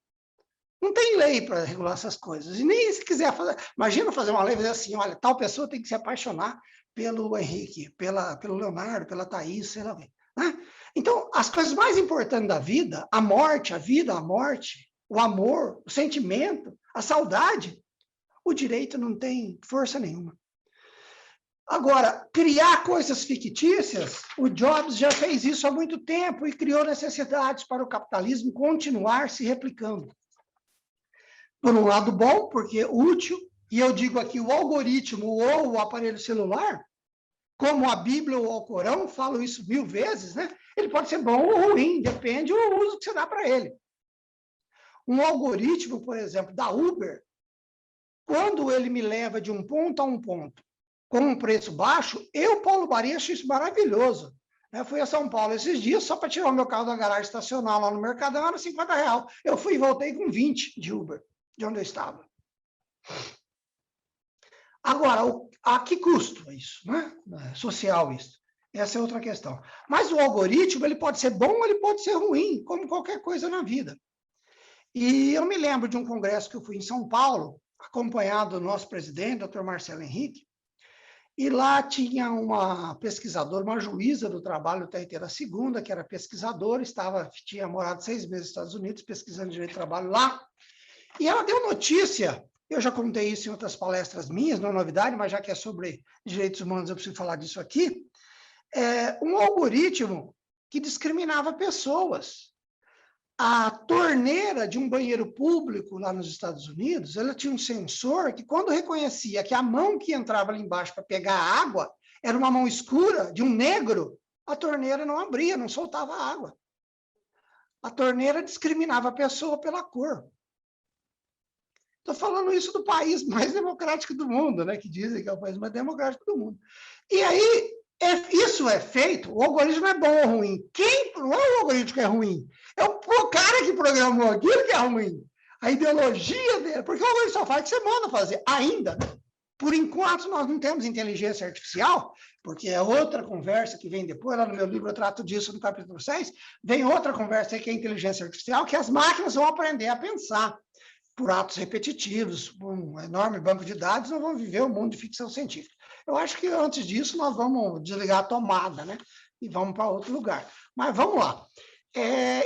Não tem lei para regular essas coisas. E nem se quiser fazer. Imagina fazer uma lei e dizer assim, olha, tal pessoa tem que se apaixonar pelo Henrique, pelo Leonardo, pela Thaís, sei lá. Né? Então, as coisas mais importantes da vida, a morte, a vida, a morte, o amor, o sentimento, a saudade, o direito não tem força nenhuma. Agora, criar coisas fictícias, o Jobs já fez isso há muito tempo e criou necessidades para o capitalismo continuar se replicando. Por um lado bom, porque útil, e eu digo aqui, o algoritmo ou o aparelho celular, como a Bíblia ou o Corão, falo isso 1000 vezes, né? Ele pode ser bom ou ruim, depende do uso que você dá para ele. Um algoritmo, por exemplo, da Uber, quando ele me leva de um ponto a um ponto com um preço baixo, eu, Paulo Baria, acho isso maravilhoso. Eu fui a São Paulo esses dias só para tirar o meu carro da garagem estacional lá no Mercadão, era R$50. Eu fui e voltei com 20 de Uber, de onde eu estava. Agora, a que custo isso, né? Social isso. Essa é outra questão. Mas o algoritmo, ele pode ser bom ou ele pode ser ruim, como qualquer coisa na vida. E eu me lembro de um congresso que eu fui em São Paulo, acompanhado do nosso presidente, Dr. Marcelo Henrique, e lá tinha uma pesquisadora, uma juíza do trabalho, Taiteira Segunda, que era pesquisadora, tinha morado 6 meses nos Estados Unidos, pesquisando direito do trabalho lá, e ela deu notícia, eu já contei isso em outras palestras minhas, não é novidade, mas já que é sobre direitos humanos, eu preciso falar disso aqui, um algoritmo que discriminava pessoas. A torneira de um banheiro público lá nos Estados Unidos, ela tinha um sensor que, quando reconhecia que a mão que entrava ali embaixo para pegar a água era uma mão escura, de um negro, a torneira não abria, não soltava a água. A torneira discriminava a pessoa pela cor. Estou falando isso do país mais democrático do mundo, né? Que dizem que é o país mais democrático do mundo. E aí, isso é feito, o algoritmo é bom ou ruim. Não é o algoritmo que é ruim, é o cara que programou aquilo que é ruim. A ideologia dele, porque o algoritmo só faz o que você manda fazer, ainda. Por enquanto, nós não temos inteligência artificial, porque é outra conversa que vem depois, lá no meu livro eu trato disso no capítulo 6, vem outra conversa aí que é a inteligência artificial, que as máquinas vão aprender a pensar por atos repetitivos, por um enorme banco de dados, nós vamos viver um mundo de ficção científica. Eu acho que antes disso nós vamos desligar a tomada, né? E vamos para outro lugar. Mas vamos lá.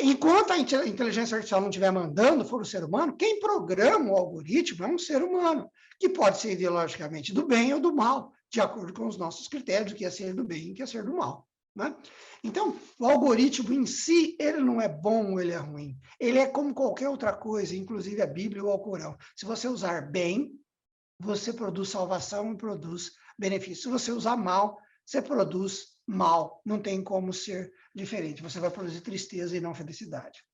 Enquanto a inteligência artificial não estiver mandando for o ser humano, quem programa o algoritmo é um ser humano, que pode ser ideologicamente do bem ou do mal, de acordo com os nossos critérios, o que é ser do bem e o que é ser do mal. Né? Então, o algoritmo em si, ele não é bom ou ele é ruim. Ele é como qualquer outra coisa, inclusive a Bíblia ou o Corão. Se você usar bem, você produz salvação e produz benefício. Se você usar mal, você produz mal. Não tem como ser diferente. Você vai produzir tristeza e não felicidade.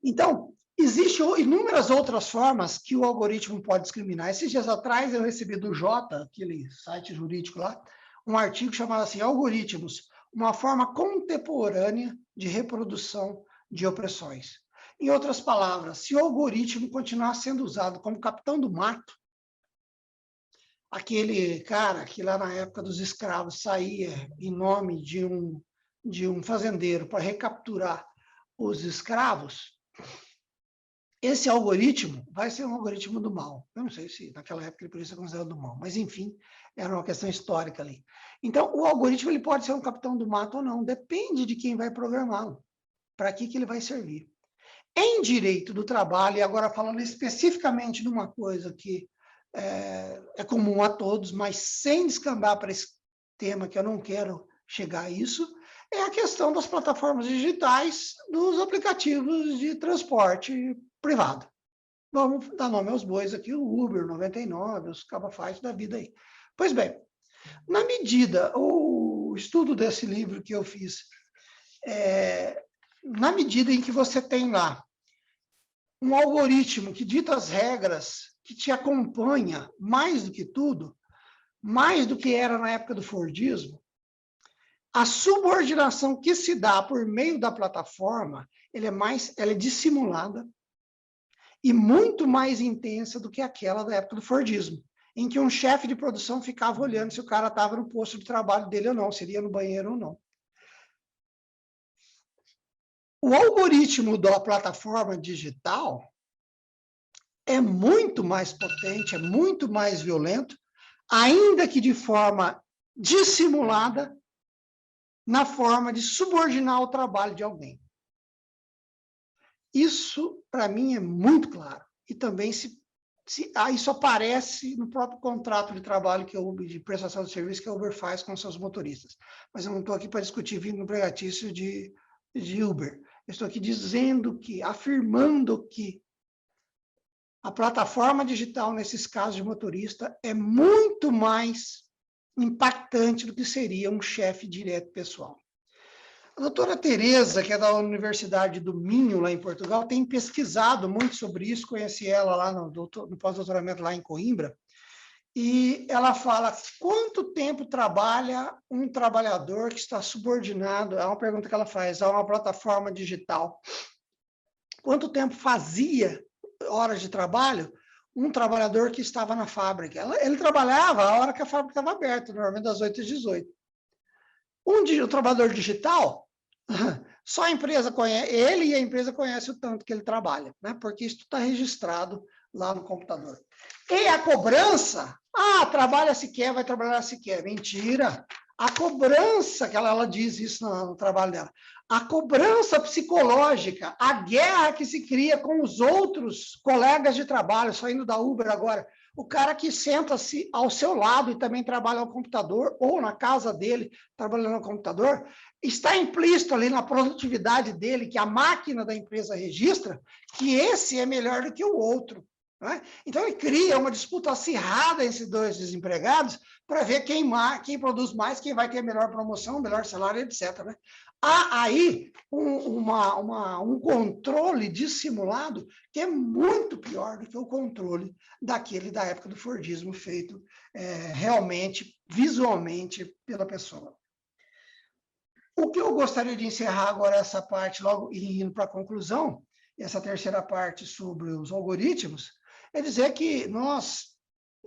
Então, existem inúmeras outras formas que o algoritmo pode discriminar. Esses dias atrás, eu recebi do Jota, aquele site jurídico lá, um artigo chamado assim, Algoritmos, uma forma contemporânea de reprodução de opressões. Em outras palavras, se o algoritmo continuar sendo usado como capitão do mato, aquele cara que lá na época dos escravos saía em nome de um fazendeiro para recapturar os escravos, esse algoritmo vai ser um algoritmo do mal. Eu não sei se naquela época ele podia ser considerado do mal, mas enfim, era uma questão histórica ali. Então, o algoritmo ele pode ser um capitão do mato ou não, depende de quem vai programá-lo, para que ele vai servir. Em direito do trabalho, e agora falando especificamente de uma coisa que é comum a todos, mas sem descambar para esse tema que eu não quero chegar a isso, é a questão das plataformas digitais dos aplicativos de transporte privado. Vamos dar nome aos bois aqui, o Uber 99, os Cabify da vida aí. Pois bem, na medida, o estudo desse livro que eu fiz, na medida em que você tem lá um algoritmo que dita as regras, que te acompanha mais do que tudo, mais do que era na época do Fordismo, a subordinação que se dá por meio da plataforma, ela é dissimulada e muito mais intensa do que aquela da época do Fordismo, em que um chefe de produção ficava olhando se o cara estava no posto de trabalho dele ou não, seria no banheiro ou não. O algoritmo da plataforma digital é muito mais potente, é muito mais violento, ainda que de forma dissimulada, na forma de subordinar o trabalho de alguém. Isso, para mim, é muito claro. E também isso aparece no próprio contrato de trabalho que de prestação de serviço que a Uber faz com seus motoristas. Mas eu não estou aqui para discutir vínculo empregatício de Uber. Eu estou aqui afirmando que a plataforma digital, nesses casos de motorista, é muito mais impactante do que seria um chefe direto pessoal. A doutora Tereza, que é da Universidade do Minho, lá em Portugal, tem pesquisado muito sobre isso, conheci ela lá no pós-doutoramento lá em Coimbra, e ela fala quanto tempo trabalha um trabalhador que está subordinado, é uma pergunta que ela faz, a uma plataforma digital. Quanto tempo fazia horas de trabalho um trabalhador que estava na fábrica? Ele trabalhava a hora que a fábrica estava aberta, normalmente das 8 às 18. O trabalhador digital, só a empresa conhece, ele e a empresa conhecem o tanto que ele trabalha, né? Porque isso está registrado lá no computador. E a cobrança, trabalha se quer, vai trabalhar se quer. Mentira! A cobrança, que ela diz isso no trabalho dela, a cobrança psicológica, a guerra que se cria com os outros colegas de trabalho, saindo da Uber agora, o cara que senta-se ao seu lado e também trabalha no computador, ou na casa dele, trabalhando no computador, está implícito ali na produtividade dele, que a máquina da empresa registra, que esse é melhor do que o outro. Né? Então, ele cria uma disputa acirrada entre esses dois desempregados para ver quem produz mais, quem vai ter melhor promoção, melhor salário, etc. Né? Há aí um controle dissimulado que é muito pior do que o controle daquele da época do Fordismo, feito realmente, visualmente, pela pessoa. O que eu gostaria de encerrar agora essa parte, logo indo para a conclusão, essa terceira parte sobre os algoritmos, é dizer que nós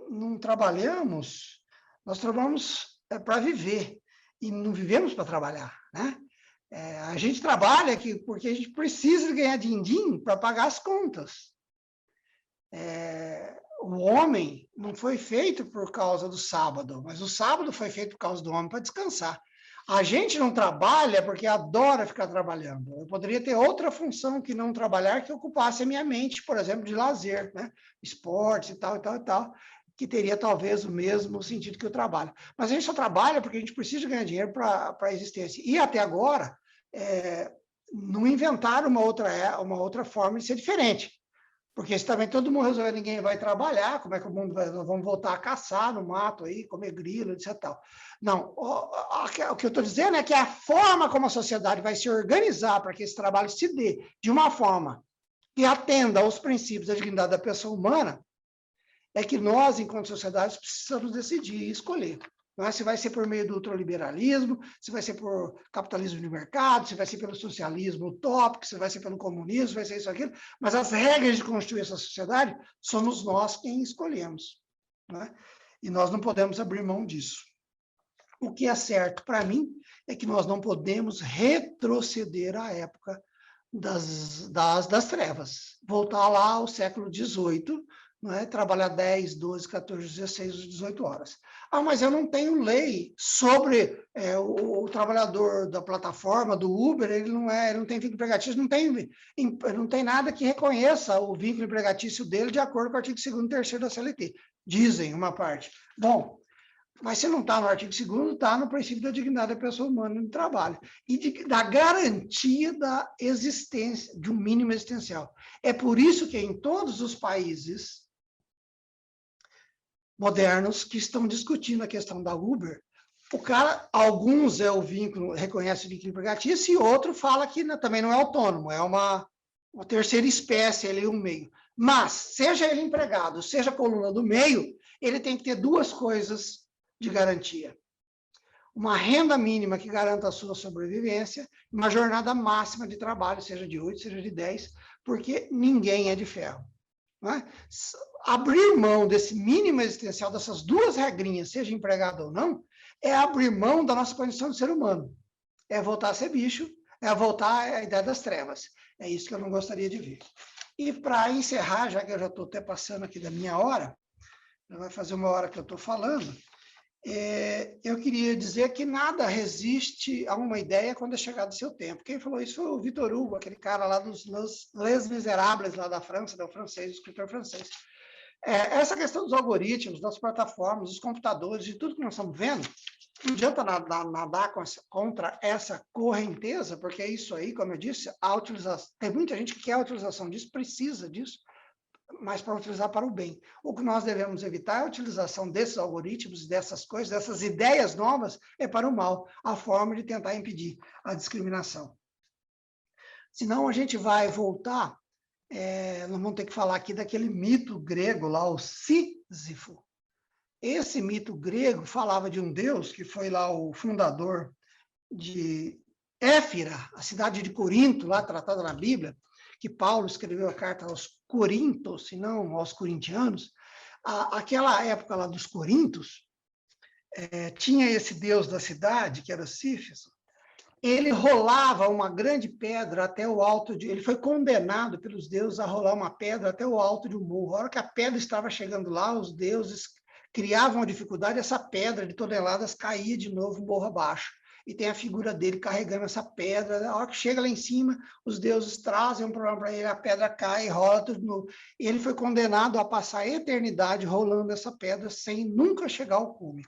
não trabalhamos, nós trabalhamos para viver, e não vivemos para trabalhar, né? A gente trabalha aqui porque a gente precisa ganhar din-din para pagar as contas. O homem não foi feito por causa do sábado, mas o sábado foi feito por causa do homem para descansar. A gente não trabalha porque adora ficar trabalhando. Eu poderia ter outra função que não trabalhar que ocupasse a minha mente, por exemplo, de lazer, né? Esportes e tal, que teria talvez o mesmo sentido que o trabalho. Mas a gente só trabalha porque a gente precisa ganhar dinheiro para a existência. E até agora, não inventaram uma outra forma de ser diferente. Porque se também todo mundo resolver, ninguém vai trabalhar, como é que o mundo vai? Nós vamos voltar a caçar no mato aí, comer grilo, etc. Não, o que eu estou dizendo é que a forma como a sociedade vai se organizar para que esse trabalho se dê de uma forma que atenda aos princípios da dignidade da pessoa humana, é que nós, enquanto sociedade, precisamos decidir e escolher. Não é se vai ser por meio do ultraliberalismo, se vai ser por capitalismo de mercado, se vai ser pelo socialismo utópico, se vai ser pelo comunismo, se vai ser isso, aquilo, mas as regras de construir essa sociedade somos nós quem escolhemos. Não é? E nós não podemos abrir mão disso. O que é certo para mim é que nós não podemos retroceder à época das trevas, voltar lá ao século XVIII, não é? Trabalhar 10, 12, 14, 16, 18 horas. Ah, mas eu não tenho lei sobre o trabalhador da plataforma, do Uber, ele não tem vínculo empregatício, não tem nada que reconheça o vínculo empregatício dele de acordo com o artigo 2º e 3º da CLT. Dizem uma parte. Bom, mas se não está no artigo 2º, está no princípio da dignidade da pessoa humana no trabalho e da garantia da existência, de um mínimo existencial. É por isso que em todos os países modernos que estão discutindo a questão da Uber, alguns reconhece o vínculo empregatício e outro fala que também não é autônomo, é uma terceira espécie, ele é um meio. Mas, seja ele empregado, seja coluna do meio, ele tem que ter duas coisas de garantia. Uma renda mínima que garanta a sua sobrevivência, uma jornada máxima de trabalho, seja de 8, seja de 10, porque ninguém é de ferro. Não é? Abrir mão desse mínimo existencial, dessas duas regrinhas, seja empregado ou não, é abrir mão da nossa condição de ser humano. É voltar a ser bicho, é voltar à ideia das trevas. É isso que eu não gostaria de ver. E para encerrar, já que eu já estou até passando aqui da minha hora, já vai fazer uma hora que eu estou falando, eu queria dizer que nada resiste a uma ideia quando é chegado o seu tempo. Quem falou isso foi o Victor Hugo, aquele cara lá dos Les Misérables, lá da França, do francês, escritor francês. Essa questão dos algoritmos, das plataformas, dos computadores, de tudo que nós estamos vendo, não adianta nadar contra essa correnteza, porque é isso aí, como eu disse, tem muita gente que quer a utilização disso, precisa disso, mas para utilizar para o bem. O que nós devemos evitar é a utilização desses algoritmos, dessas coisas, dessas ideias novas, é para o mal, a forma de tentar impedir a discriminação. Senão a gente vai voltar, nós vamos ter que falar aqui daquele mito grego lá, o Sísifo. Esse mito grego falava de um deus que foi lá o fundador de Éfira, a cidade de Corinto, lá tratada na Bíblia, que Paulo escreveu a carta aos Coríntios, se não aos corintianos. Aquela época lá dos Coríntios, tinha esse deus da cidade, que era Sífiso. Ele rolava uma grande pedra até o alto ele foi condenado pelos deuses a rolar uma pedra até o alto de um morro. A hora que a pedra estava chegando lá, os deuses criavam uma dificuldade, essa pedra de toneladas caía de novo morro abaixo. E tem a figura dele carregando essa pedra. A hora que chega lá em cima, os deuses trazem um problema para ele, a pedra cai, rola tudo de novo. Ele foi condenado a passar a eternidade rolando essa pedra sem nunca chegar ao cume.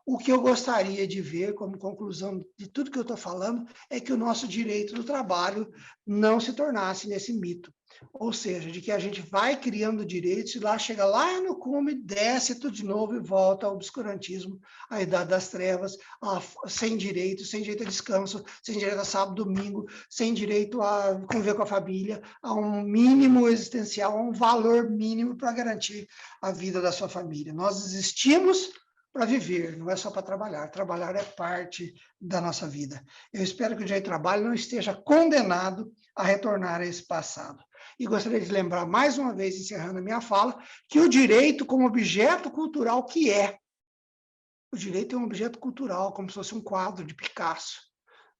O que eu gostaria de ver como conclusão de tudo que eu estou falando é que o nosso direito do trabalho não se tornasse nesse mito. Ou seja, de que a gente vai criando direitos e lá chega lá no cume, desce tudo de novo e volta ao obscurantismo, à idade das trevas, sem direito a descanso, sem direito a sábado, domingo, sem direito a conviver com a família, a um mínimo existencial, a um valor mínimo para garantir a vida da sua família. Nós existimos para viver, não é só para trabalhar. Trabalhar é parte da nossa vida. Eu espero que o direito do trabalho não esteja condenado a retornar a esse passado. E gostaria de lembrar, mais uma vez, encerrando a minha fala, que o direito como objeto cultural que é. O direito é um objeto cultural, como se fosse um quadro de Picasso,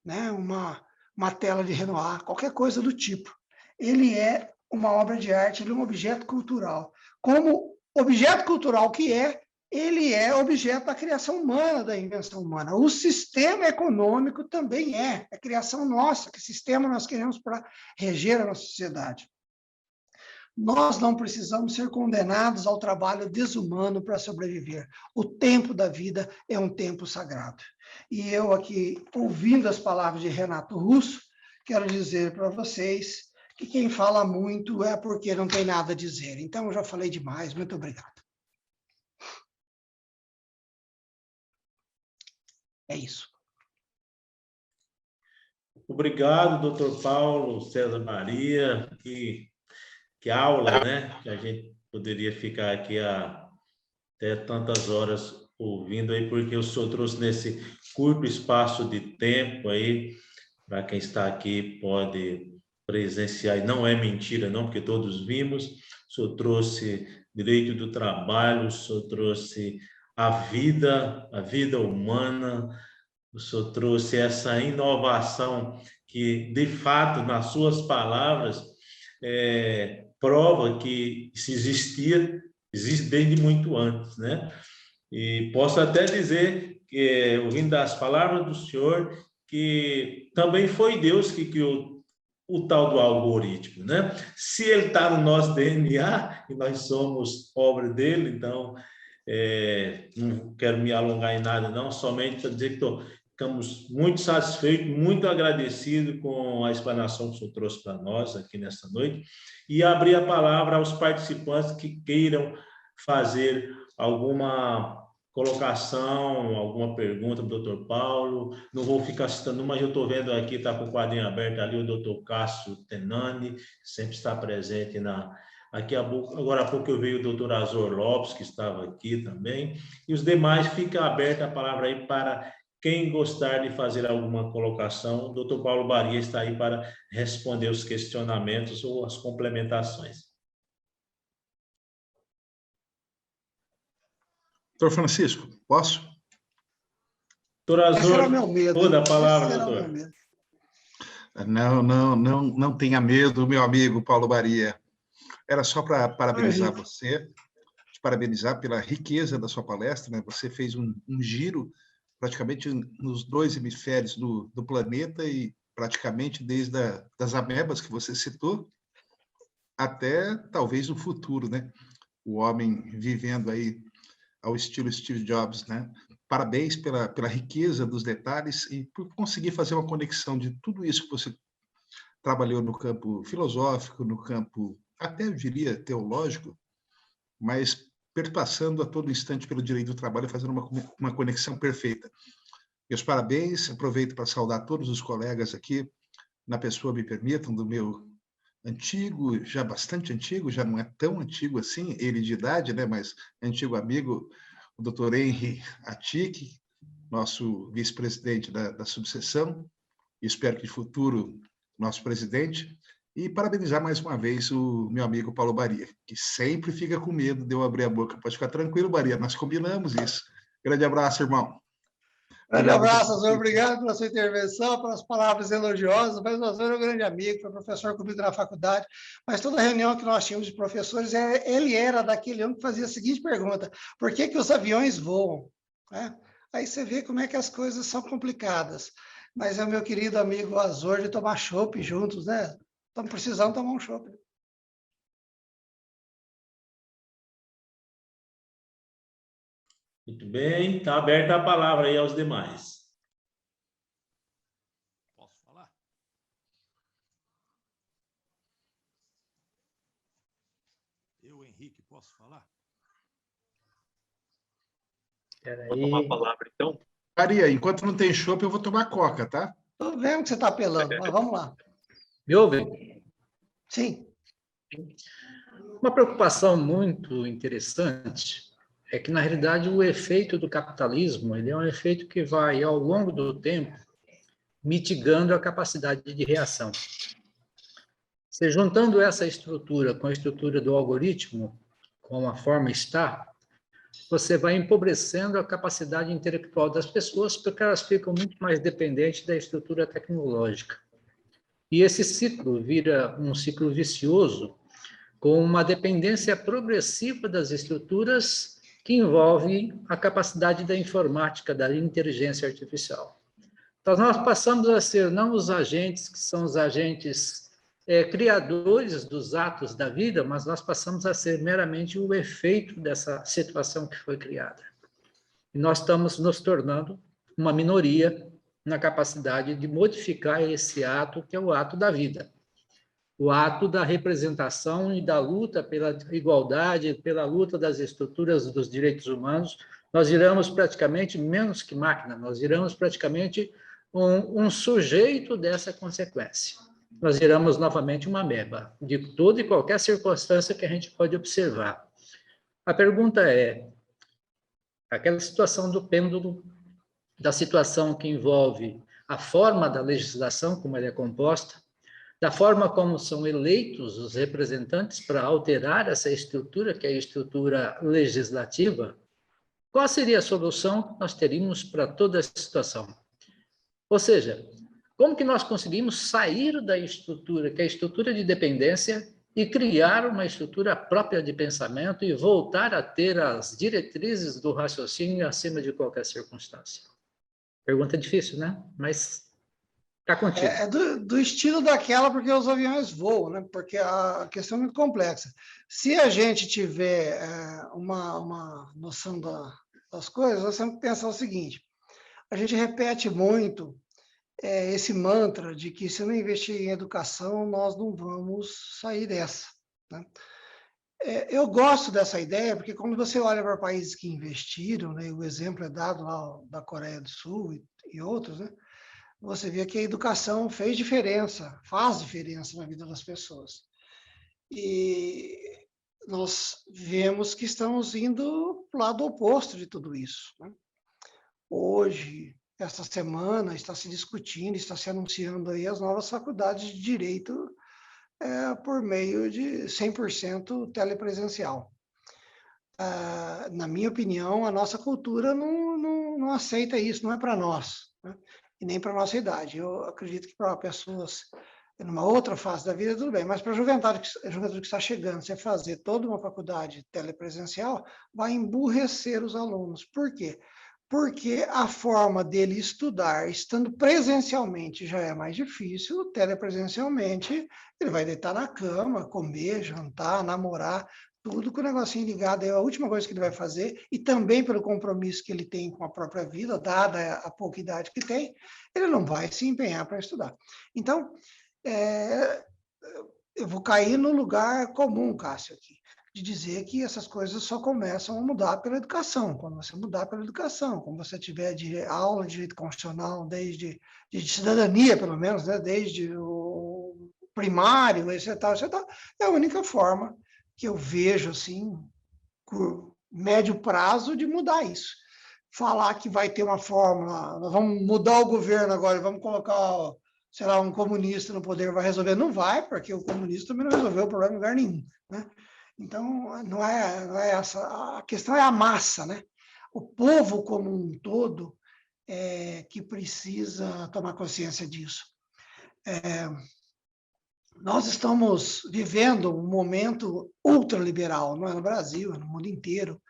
né? uma tela de Renoir, qualquer coisa do tipo. Ele é uma obra de arte, ele é um objeto cultural. Como objeto cultural que é, ele é objeto da criação humana, da invenção humana. O sistema econômico também é criação nossa. Que sistema nós queremos para reger a nossa sociedade? Nós não precisamos ser condenados ao trabalho desumano para sobreviver. O tempo da vida é um tempo sagrado. E eu aqui, ouvindo as palavras de Renato Russo, quero dizer para vocês que quem fala muito é porque não tem nada a dizer. Então, eu já falei demais. Muito obrigado. É isso. Obrigado, doutor Paulo César Maria, que Que aula, né? Que a gente poderia ficar aqui até tantas horas ouvindo aí, porque o senhor trouxe nesse curto espaço de tempo aí, para quem está aqui pode presenciar, e não é mentira não, porque todos vimos, o senhor trouxe direito do trabalho, o senhor trouxe a vida humana, o senhor trouxe essa inovação que, de fato, nas suas palavras, prova que se existia, existe desde muito antes, né? E posso até dizer, ouvindo das palavras do senhor, que também foi Deus que criou o tal do algoritmo, né? Se ele está no nosso DNA, e nós somos obra dele, então, não quero me alongar em nada, não, somente para dizer que ficamos muito satisfeitos, muito agradecidos com a explanação que o senhor trouxe para nós aqui nesta noite, e abrir a palavra aos participantes que queiram fazer alguma colocação, alguma pergunta para o doutor Paulo. Não vou ficar citando, mas eu estou vendo aqui, está com o quadrinho aberto ali, o doutor Cássio Tenani, sempre está presente aqui. Agora há pouco eu vi o doutor Azor Lopes, que estava aqui também, e os demais, fica aberta a palavra aí para quem gostar de fazer alguma colocação. O doutor Paulo Baria está aí para responder os questionamentos ou as complementações. Doutor Francisco, posso? Doutor Azor, Esse era meu medo. toda a palavra, Esse era doutor. meu medo. Não tenha medo, meu amigo Paulo Baria. Era só para parabenizar você, te parabenizar pela riqueza da sua palestra, né? Você fez um giro praticamente nos 2 hemisférios do planeta e praticamente desde das amebas que você citou até talvez o futuro, né? O homem vivendo aí ao estilo Steve Jobs, né? Parabéns pela riqueza dos detalhes e por conseguir fazer uma conexão de tudo isso que você trabalhou no campo filosófico, no campo, até eu diria, teológico, mas perpassando a todo instante pelo direito do trabalho e fazendo uma conexão perfeita. Meus parabéns, aproveito para saudar todos os colegas aqui, na pessoa, me permitam, do meu antigo, já bastante antigo, já não é tão antigo assim, ele de idade, né, mas antigo amigo, o doutor Henry Atik, nosso vice-presidente da subseção, espero que de futuro nosso presidente, e parabenizar mais uma vez o meu amigo Paulo Baria, que sempre fica com medo de eu abrir a boca. Pode ficar tranquilo, Baria, nós combinamos isso. Grande abraço, irmão. Grande abraço, Azor. Obrigado pela sua intervenção, pelas palavras elogiosas. Mas o Azor é um grande amigo, foi professor comigo na faculdade. Mas toda reunião que nós tínhamos de professores, ele era daquele homem que fazia a seguinte pergunta: por que os aviões voam? Aí você vê como é que as coisas são complicadas. Mas é o meu querido amigo Azor de tomar chopp juntos, né? Estamos precisando tomar um chopp. Muito bem, está aberta a palavra aí aos demais. Posso falar? Eu, Henrique, posso falar? Vou tomar a palavra, então. Baria, enquanto não tem chopp, eu vou tomar coca, tá? Estou vendo que você está apelando, mas vamos lá. Me ouvem? Sim. Uma preocupação muito interessante é que, na realidade, o efeito do capitalismo ele é um efeito que vai, ao longo do tempo, mitigando a capacidade de reação. Se juntando essa estrutura com a estrutura do algoritmo, como a forma está, você vai empobrecendo a capacidade intelectual das pessoas, porque elas ficam muito mais dependentes da estrutura tecnológica. E esse ciclo vira um ciclo vicioso, com uma dependência progressiva das estruturas que envolve a capacidade da informática, da inteligência artificial. Então, nós passamos a ser não os agentes que são os agentes criadores dos atos da vida, mas nós passamos a ser meramente o efeito dessa situação que foi criada. E nós estamos nos tornando uma minoria na capacidade de modificar esse ato, que é o ato da vida. O ato da representação e da luta pela igualdade, pela luta das estruturas dos direitos humanos, nós viramos praticamente menos que máquina, nós viramos praticamente um sujeito dessa consequência. nós viramos novamente uma ameba, de toda e qualquer circunstância que a gente pode observar. A pergunta é, aquela situação do pêndulo, da situação que envolve a forma da legislação, como ela é composta, da forma como são eleitos os representantes para alterar essa estrutura, que é a estrutura legislativa, qual seria a solução que nós teríamos para toda essa situação? Ou seja, como que nós conseguimos sair da estrutura, que é a estrutura de dependência, e criar uma estrutura própria de pensamento e voltar a ter as diretrizes do raciocínio acima de qualquer circunstância? Pergunta difícil, né? Mas está contigo. É do estilo daquela, porque os aviões voam, né? Porque a questão é muito complexa. Se a gente tiver uma noção das coisas, nós temos que pensar o seguinte: a gente repete muito esse mantra de que se não investir em educação, nós não vamos sair dessa, né? Eu gosto dessa ideia, porque quando você olha para países que investiram, né, o exemplo é dado lá da Coreia do Sul e outros, né, você vê que a educação faz diferença na vida das pessoas. E nós vemos que estamos indo para o lado oposto de tudo isso, né? Hoje, esta semana, está se discutindo, está se anunciando aí as novas faculdades de Direito por meio de 100% telepresencial. Na minha opinião, a nossa cultura não aceita isso, não é para nós, né? E nem para a nossa idade. Eu acredito que para pessoas numa outra fase da vida, tudo bem, mas para a juventude que está chegando, você fazer toda uma faculdade telepresencial, vai emburrecer os alunos. Por quê? Porque a forma dele estudar, estando presencialmente, já é mais difícil, telepresencialmente, ele vai deitar na cama, comer, jantar, namorar, tudo com o negocinho ligado, é a última coisa que ele vai fazer, e também pelo compromisso que ele tem com a própria vida, dada a pouca idade que tem, ele não vai se empenhar para estudar. Então, eu vou cair no lugar comum, Cássio, aqui, de dizer que essas coisas só começam a mudar pela educação. Quando você mudar pela educação, quando você tiver aula de direito constitucional, de cidadania, pelo menos, né, desde o primário, etc., é a única forma que eu vejo, assim, por médio prazo, de mudar isso. Falar que vai ter uma fórmula, nós vamos mudar o governo agora, vamos colocar, sei lá, um comunista no poder, vai resolver. Não vai, porque o comunista também não resolveu o problema em lugar nenhum, né? Então, não é essa. A questão é a massa, né? O povo como um todo que precisa tomar consciência disso. Nós estamos vivendo um momento ultraliberal, não é no Brasil, é no mundo inteiro.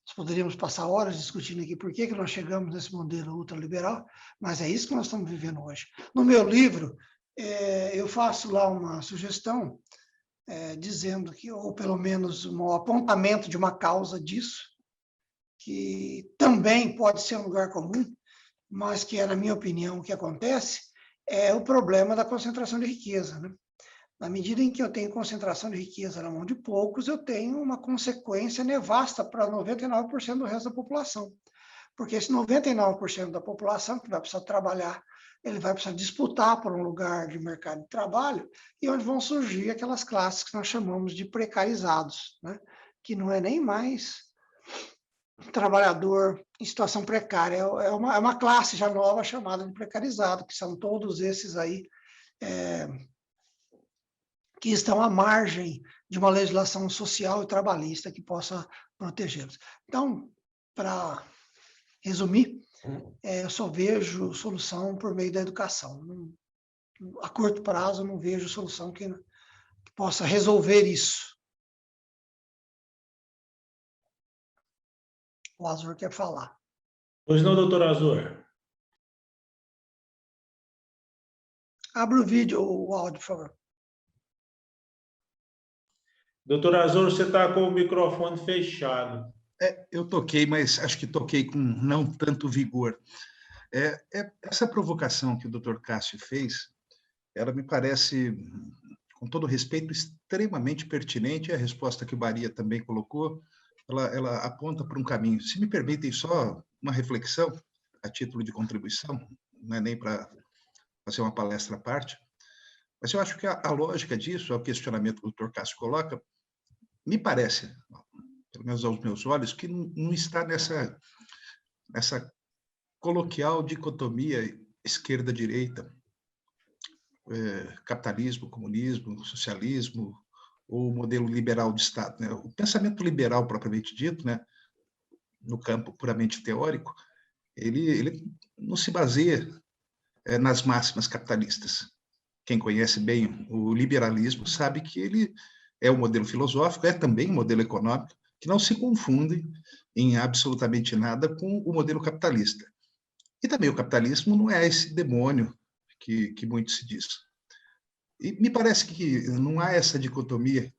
Nós poderíamos passar horas discutindo aqui por que nós chegamos nesse modelo ultraliberal, mas é isso que nós estamos vivendo hoje. No meu livro, eu faço lá uma sugestão, dizendo que, ou pelo menos um apontamento de uma causa disso, que também pode ser um lugar comum, mas que, na minha opinião, o que acontece é o problema da concentração de riqueza, né? Na medida em que eu tenho concentração de riqueza na mão de poucos, eu tenho uma consequência nevasta para 99% do resto da população. Porque esse 99% da população que vai precisar trabalhar, ele vai precisar disputar por um lugar de mercado de trabalho, e onde vão surgir aquelas classes que nós chamamos de precarizados, né? Que não é nem mais trabalhador em situação precária, é uma classe já nova chamada de precarizado, que são todos esses aí que estão à margem de uma legislação social e trabalhista que possa protegê-los. Então, para resumir, eu só vejo solução por meio da educação. A curto prazo, eu não vejo solução que possa resolver isso. O Azor quer falar. Pois não, doutor Azor? Abra o vídeo, o áudio, por favor. Doutor Azor, você está com o microfone fechado. Eu toquei, mas acho que toquei com não tanto vigor. Essa provocação que o doutor Cássio fez, ela me parece, com todo respeito, extremamente pertinente. A resposta que o Baria também colocou, ela aponta para um caminho. Se me permitem só uma reflexão, a título de contribuição, não é nem para fazer uma palestra à parte. Mas eu acho que a lógica disso, é o questionamento que o Dr. Cássio coloca, me parece, pelo menos aos meus olhos, que não está nessa coloquial dicotomia esquerda-direita, capitalismo, comunismo, socialismo, ou modelo liberal de Estado, né? O pensamento liberal, propriamente dito, né, no campo puramente teórico, ele não se baseia nas máximas capitalistas. Quem conhece bem o liberalismo sabe que ele é um modelo filosófico, é também um modelo econômico, que não se confunde em absolutamente nada com o modelo capitalista. E também o capitalismo não é esse demônio que muito se diz. E me parece que não há essa dicotomia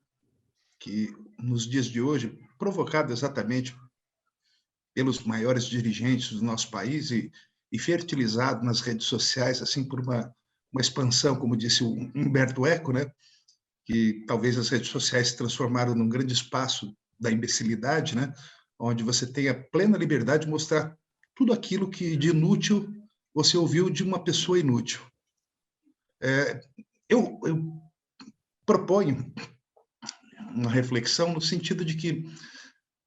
que, nos dias de hoje, provocada exatamente pelos maiores dirigentes do nosso país e fertilizado nas redes sociais, assim, por uma expansão, como disse o Humberto Eco, né? Que talvez as redes sociais se transformaram num grande espaço da imbecilidade, né? Onde você tem a plena liberdade de mostrar tudo aquilo que de inútil você ouviu de uma pessoa inútil. Eu proponho uma reflexão no sentido de que,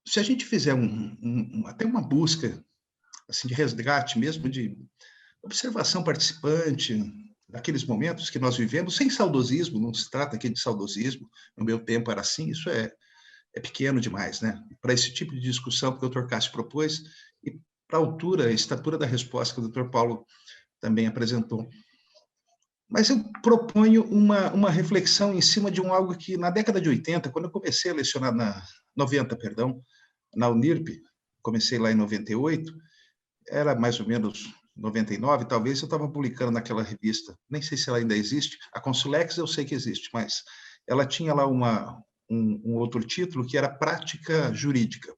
se a gente fizer até uma busca assim, de resgate mesmo, de observação participante daqueles momentos que nós vivemos, sem saudosismo, não se trata aqui de saudosismo, no meu tempo era assim, isso é pequeno demais, né? Para esse tipo de discussão que o Dr. Cássio propôs e para a estatura da resposta que o Dr. Paulo também apresentou. Mas eu proponho uma reflexão em cima de algo que, na década de 80, quando eu comecei a lecionar 90, perdão, na Unirp, comecei lá em 98, era mais ou menos 99, talvez eu estava publicando naquela revista, nem sei se ela ainda existe, a Consulex eu sei que existe, mas ela tinha lá um outro título que era Prática Jurídica.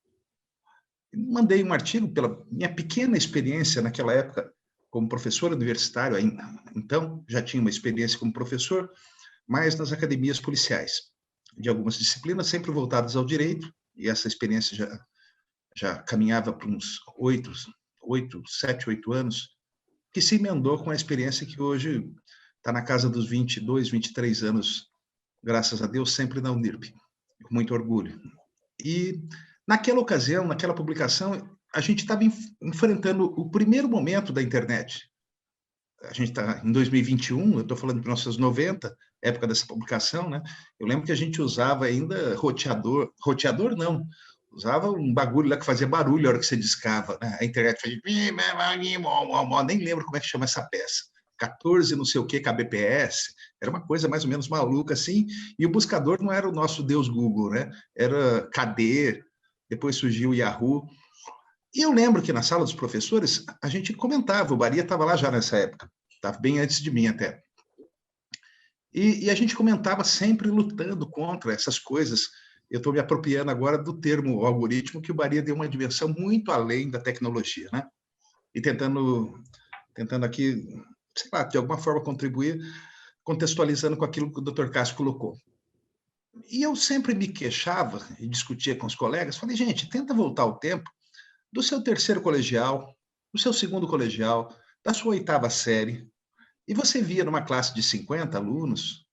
Mandei um artigo pela minha pequena experiência naquela época como professor universitário, então já tinha uma experiência como professor, mas nas academias policiais, de algumas disciplinas sempre voltadas ao direito, e essa experiência já caminhava para uns 7, 8 anos, que se emendou com a experiência que hoje está na casa dos 22, 23 anos, graças a Deus, sempre na Unirp, com muito orgulho. E naquela ocasião, naquela publicação, a gente estava enfrentando o primeiro momento da internet. A gente está em 2021, eu estou falando de 1990, época dessa publicação, né? Eu lembro que a gente usava ainda roteador não, usava um bagulho lá que fazia barulho a hora que você discava, né? A internet fazia... Nem lembro como é que chama essa peça. 14 não sei o que kbps, era uma coisa mais ou menos maluca assim, e o buscador não era o nosso Deus Google, né? Era KD, depois surgiu o Yahoo. E eu lembro que na sala dos professores a gente comentava, o Baria estava lá já nessa época, estava bem antes de mim até. E a gente comentava sempre lutando contra essas coisas. Eu estou me apropriando agora do termo algoritmo, que o Baria deu uma dimensão muito além da tecnologia, né? E tentando aqui, sei lá, de alguma forma contribuir, contextualizando com aquilo que o Dr. Cássio colocou. E eu sempre me queixava e discutia com os colegas, falei, gente, tenta voltar ao tempo do seu terceiro colegial, do seu segundo colegial, da sua 8ª série, e você via numa classe de 50 alunos,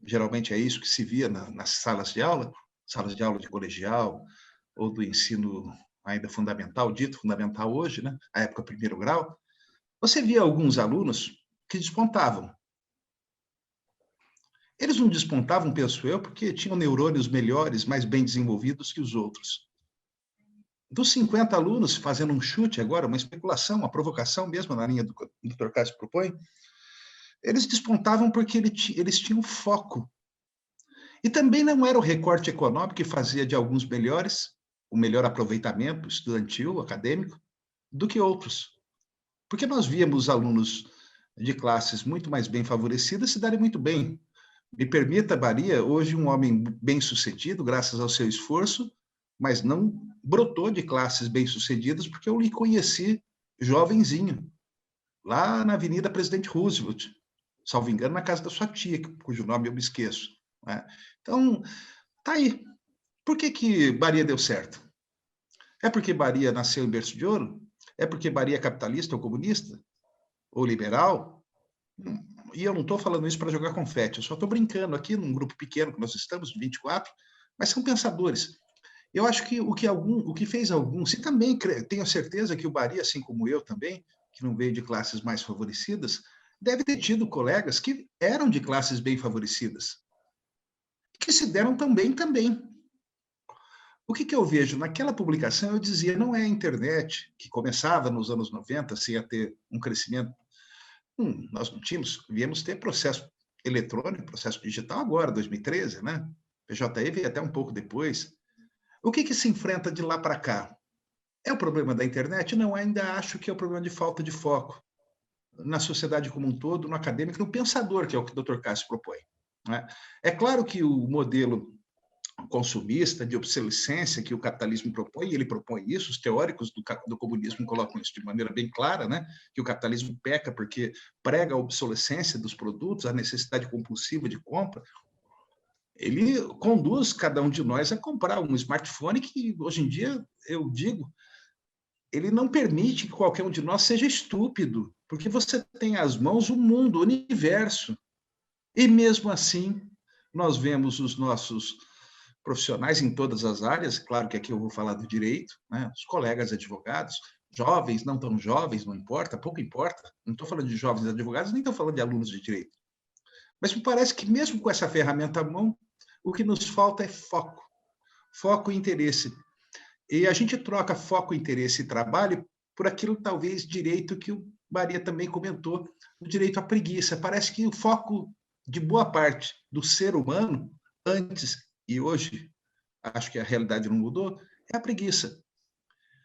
geralmente é isso que se via nas salas de aula de colegial, ou do ensino ainda fundamental, dito fundamental hoje, né? A época primeiro grau, você via alguns alunos que despontavam. Eles não despontavam, penso eu, porque tinham neurônios melhores, mais bem desenvolvidos que os outros. Dos 50 alunos, fazendo um chute agora, uma especulação, uma provocação mesmo, na linha do que o Dr. Cássio propõe, eles despontavam porque eles tinham foco. E também não era o recorte econômico que fazia de alguns melhores, o melhor aproveitamento estudantil, acadêmico, do que outros. Porque nós víamos alunos de classes muito mais bem favorecidas se darem muito bem. Me permita, Baria, hoje um homem bem-sucedido, graças ao seu esforço, mas não brotou de classes bem-sucedidas, porque eu lhe conheci jovenzinho, lá na Avenida Presidente Roosevelt, salvo engano, na casa da sua tia, cujo nome eu me esqueço. Né? Então, tá aí. Por que Baria deu certo? É porque Baria nasceu em berço de ouro? É porque Baria é capitalista ou comunista? Ou liberal? E eu não estou falando isso para jogar confete, eu só estou brincando aqui num grupo pequeno que nós estamos, 24, mas são pensadores. Eu acho que o que fez alguns, e também tenho certeza que o Bari, assim como eu também, que não veio de classes mais favorecidas, deve ter tido colegas que eram de classes bem favorecidas, que se deram também. O que eu vejo? Naquela publicação eu dizia, não é a internet, que começava nos anos 90, se ia ter um crescimento. Nós não tínhamos, viemos ter processo eletrônico, processo digital agora, 2013, né? PJE veio até um pouco depois. O que se enfrenta de lá para cá? É o problema da internet? Não, ainda acho que é o problema de falta de foco na sociedade como um todo, no acadêmico, no pensador, que é o que o Dr. Cássio propõe, né? É claro que o modelo consumista, de obsolescência que o capitalismo propõe, e ele propõe isso, os teóricos do comunismo colocam isso de maneira bem clara, né? Que o capitalismo peca porque prega a obsolescência dos produtos, a necessidade compulsiva de compra. Ele conduz cada um de nós a comprar um smartphone que, hoje em dia, eu digo, ele não permite que qualquer um de nós seja estúpido, porque você tem às mãos o mundo, o universo. E mesmo assim, nós vemos os nossos profissionais em todas as áreas, claro que aqui eu vou falar do direito, né? Os colegas advogados, jovens, não tão jovens, não importa, pouco importa, não estou falando de jovens advogados, nem estou falando de alunos de direito. Mas me parece que mesmo com essa ferramenta à mão, o que nos falta é foco, foco e interesse. E a gente troca foco, interesse e trabalho por aquilo, talvez, direito que o Maria também comentou, o direito à preguiça. Parece que o foco de boa parte do ser humano, antes e hoje, acho que a realidade não mudou, é a preguiça.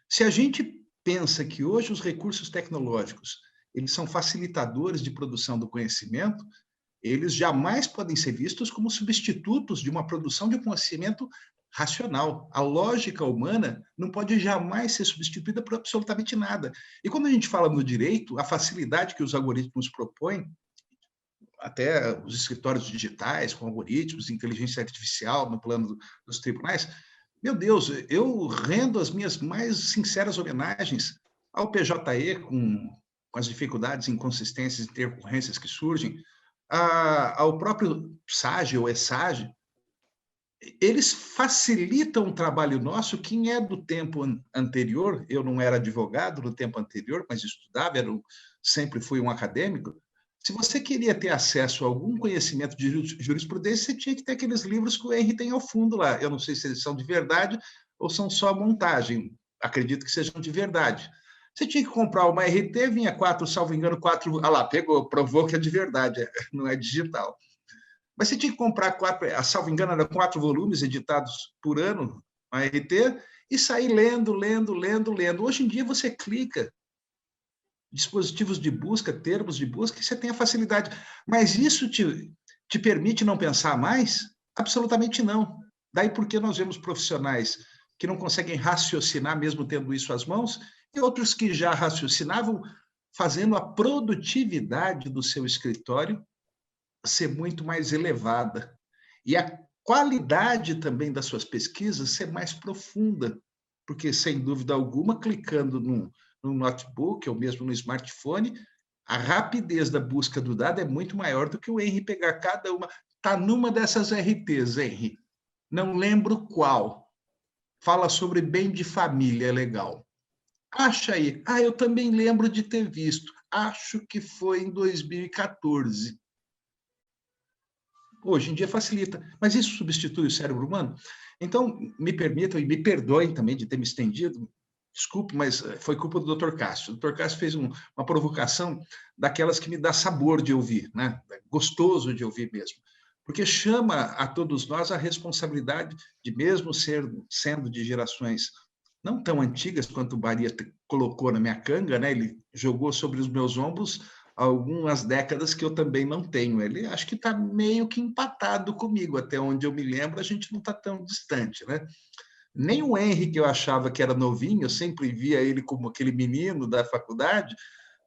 Se a gente pensa que hoje os recursos tecnológicos eles são facilitadores de produção do conhecimento, eles jamais podem ser vistos como substitutos de uma produção de conhecimento racional. A lógica humana não pode jamais ser substituída por absolutamente nada. E quando a gente fala no direito, a facilidade que os algoritmos propõem, até os escritórios digitais com algoritmos, inteligência artificial no plano dos tribunais, meu Deus, eu rendo as minhas mais sinceras homenagens ao PJE com as dificuldades, inconsistências e intercorrências que surgem, ao próprio SAGE ou ESAGE. Eles facilitam o trabalho nosso. Quem é do tempo anterior, eu não era advogado no tempo anterior, mas estudava, sempre fui um acadêmico. Se você queria ter acesso a algum conhecimento de jurisprudência, você tinha que ter aqueles livros que o Henry tem ao fundo lá. Eu não sei se eles são de verdade ou são só montagem. Acredito que sejam de verdade. Você tinha que comprar uma RT, vinha 4, salvo engano, 4... Ah lá, pegou, provou que é de verdade, não é digital. Mas você tinha que comprar 4, salvo engano, eram 4 volumes editados por ano, a RT, e sair lendo. Hoje em dia você clica, dispositivos de busca, termos de busca, e você tem a facilidade. Mas isso te permite não pensar mais? Absolutamente não. Daí porque nós vemos profissionais que não conseguem raciocinar, mesmo tendo isso às mãos, e outros que já raciocinavam, fazendo a produtividade do seu escritório ser muito mais elevada. E a qualidade também das suas pesquisas ser mais profunda, porque, sem dúvida alguma, clicando no notebook ou mesmo no smartphone, a rapidez da busca do dado é muito maior do que o Henry pegar cada uma. Está numa dessas RTs, Henry. Não lembro qual. Fala sobre bem de família, é legal. Acha aí. Eu também lembro de ter visto. Acho que foi em 2014. Hoje em dia facilita. Mas isso substitui o cérebro humano? Então, me permitam e me perdoem também de ter me estendido. Desculpe, mas foi culpa do Dr. Cássio. O Dr. Cássio fez uma provocação daquelas que me dá sabor de ouvir, né? Gostoso de ouvir mesmo. Porque chama a todos nós a responsabilidade de, mesmo sendo de gerações não tão antigas quanto o Baria colocou na minha canga, né? Ele jogou sobre os meus ombros algumas décadas que eu também não tenho. Ele acho que está meio que empatado comigo, até onde eu me lembro, a gente não está tão distante, né? Nem o Henry, que eu achava que era novinho, eu sempre via ele como aquele menino da faculdade,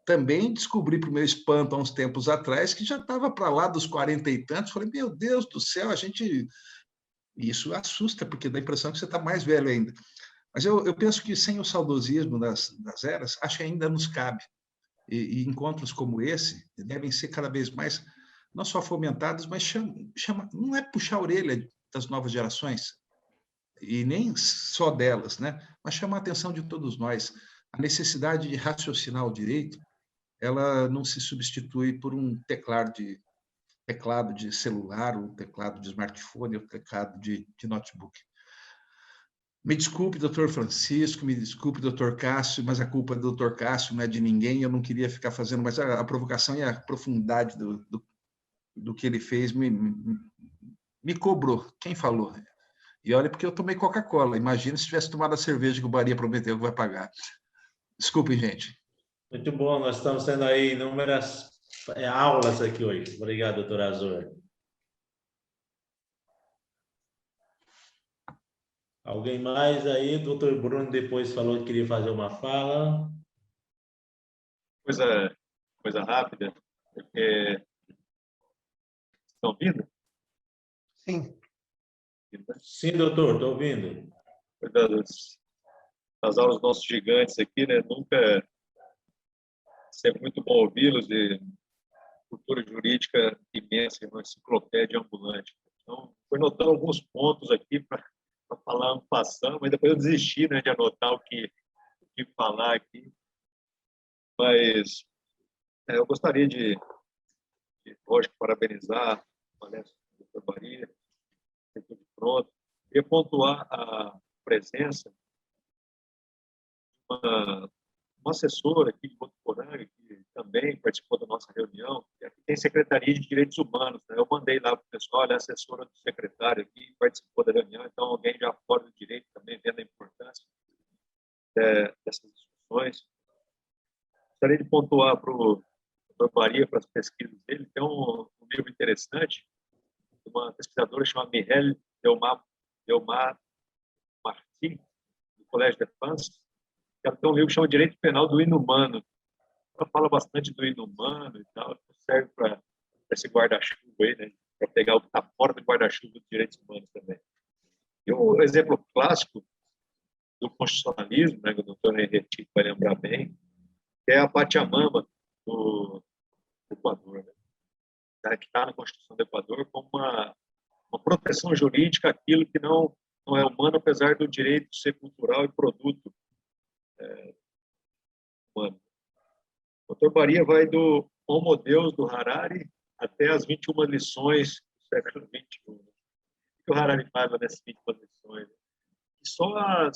também descobri, para o meu espanto, há uns tempos atrás, que já estava para lá dos 40 e tantos. Falei, meu Deus do céu, a gente... Isso assusta, porque dá a impressão que você está mais velho ainda. Mas eu penso que sem o saudosismo das eras, acho que ainda nos cabe. E encontros como esse devem ser cada vez mais, não só fomentados, mas não é puxar a orelha das novas gerações, e nem só delas, né? Mas chamar a atenção de todos nós. A necessidade de raciocinar o direito, ela não se substitui por um teclado de celular, um teclado de smartphone, um teclado de notebook. Me desculpe, doutor Francisco, me desculpe, doutor Cássio, mas a culpa do doutor Cássio não é de ninguém, eu não queria ficar fazendo, mas a provocação e a profundidade do que ele fez me cobrou. Quem falou? E olha, porque eu tomei Coca-Cola. Imagina se tivesse tomado a cerveja que o Baria prometeu que vai pagar. Desculpem, gente. Muito bom, nós estamos tendo aí inúmeras aulas aqui hoje. Obrigado, doutor Azor. Alguém mais aí? Doutor Bruno depois falou que queria fazer uma fala. Coisa rápida. Estão ouvindo? Sim. Sim, doutor, estou ouvindo. Das aulas dos nossos gigantes aqui, né? Nunca... Sempre muito bom ouvi-los, de cultura jurídica imensa, uma enciclopédia ambulante. Então, fui notando alguns pontos aqui para falar um passando, mas depois eu desisti, né, de anotar o que falar aqui. Mas eu gostaria de, lógico, parabenizar a palestra do Dr. Baria, tudo pronto, e pontuar a presença de uma assessora aqui de Botuporanga, que também participou da nossa reunião, que aqui tem Secretaria de Direitos Humanos, né? Eu mandei lá para o pessoal, olha, a assessora do secretário aqui participou da reunião, então alguém já fora do direito também vendo a importância dessas discussões. Gostaria de pontuar para o Dr. Baria, para as pesquisas dele, tem um livro interessante, uma pesquisadora chamada Mireille Delmar Martí, do Colégio de France. Ela tem um livro que chama Direito Penal do Inumano. Ela fala bastante do inumano e tal, serve para esse guarda-chuva aí, né? Para pegar o que está fora do guarda-chuva dos direitos humanos também. E um exemplo clássico do constitucionalismo, né, que o doutor Henrique vai lembrar bem, é a Pachamama do Equador, né? Que está na Constituição do Equador como uma proteção jurídica àquilo que não é humano, apesar do direito ser cultural e produto humano. O Dr. Baria vai do Homo Deus, do Harari, até as 21 lições do século XXI. O que o Harari fala nessas 21 lições? E só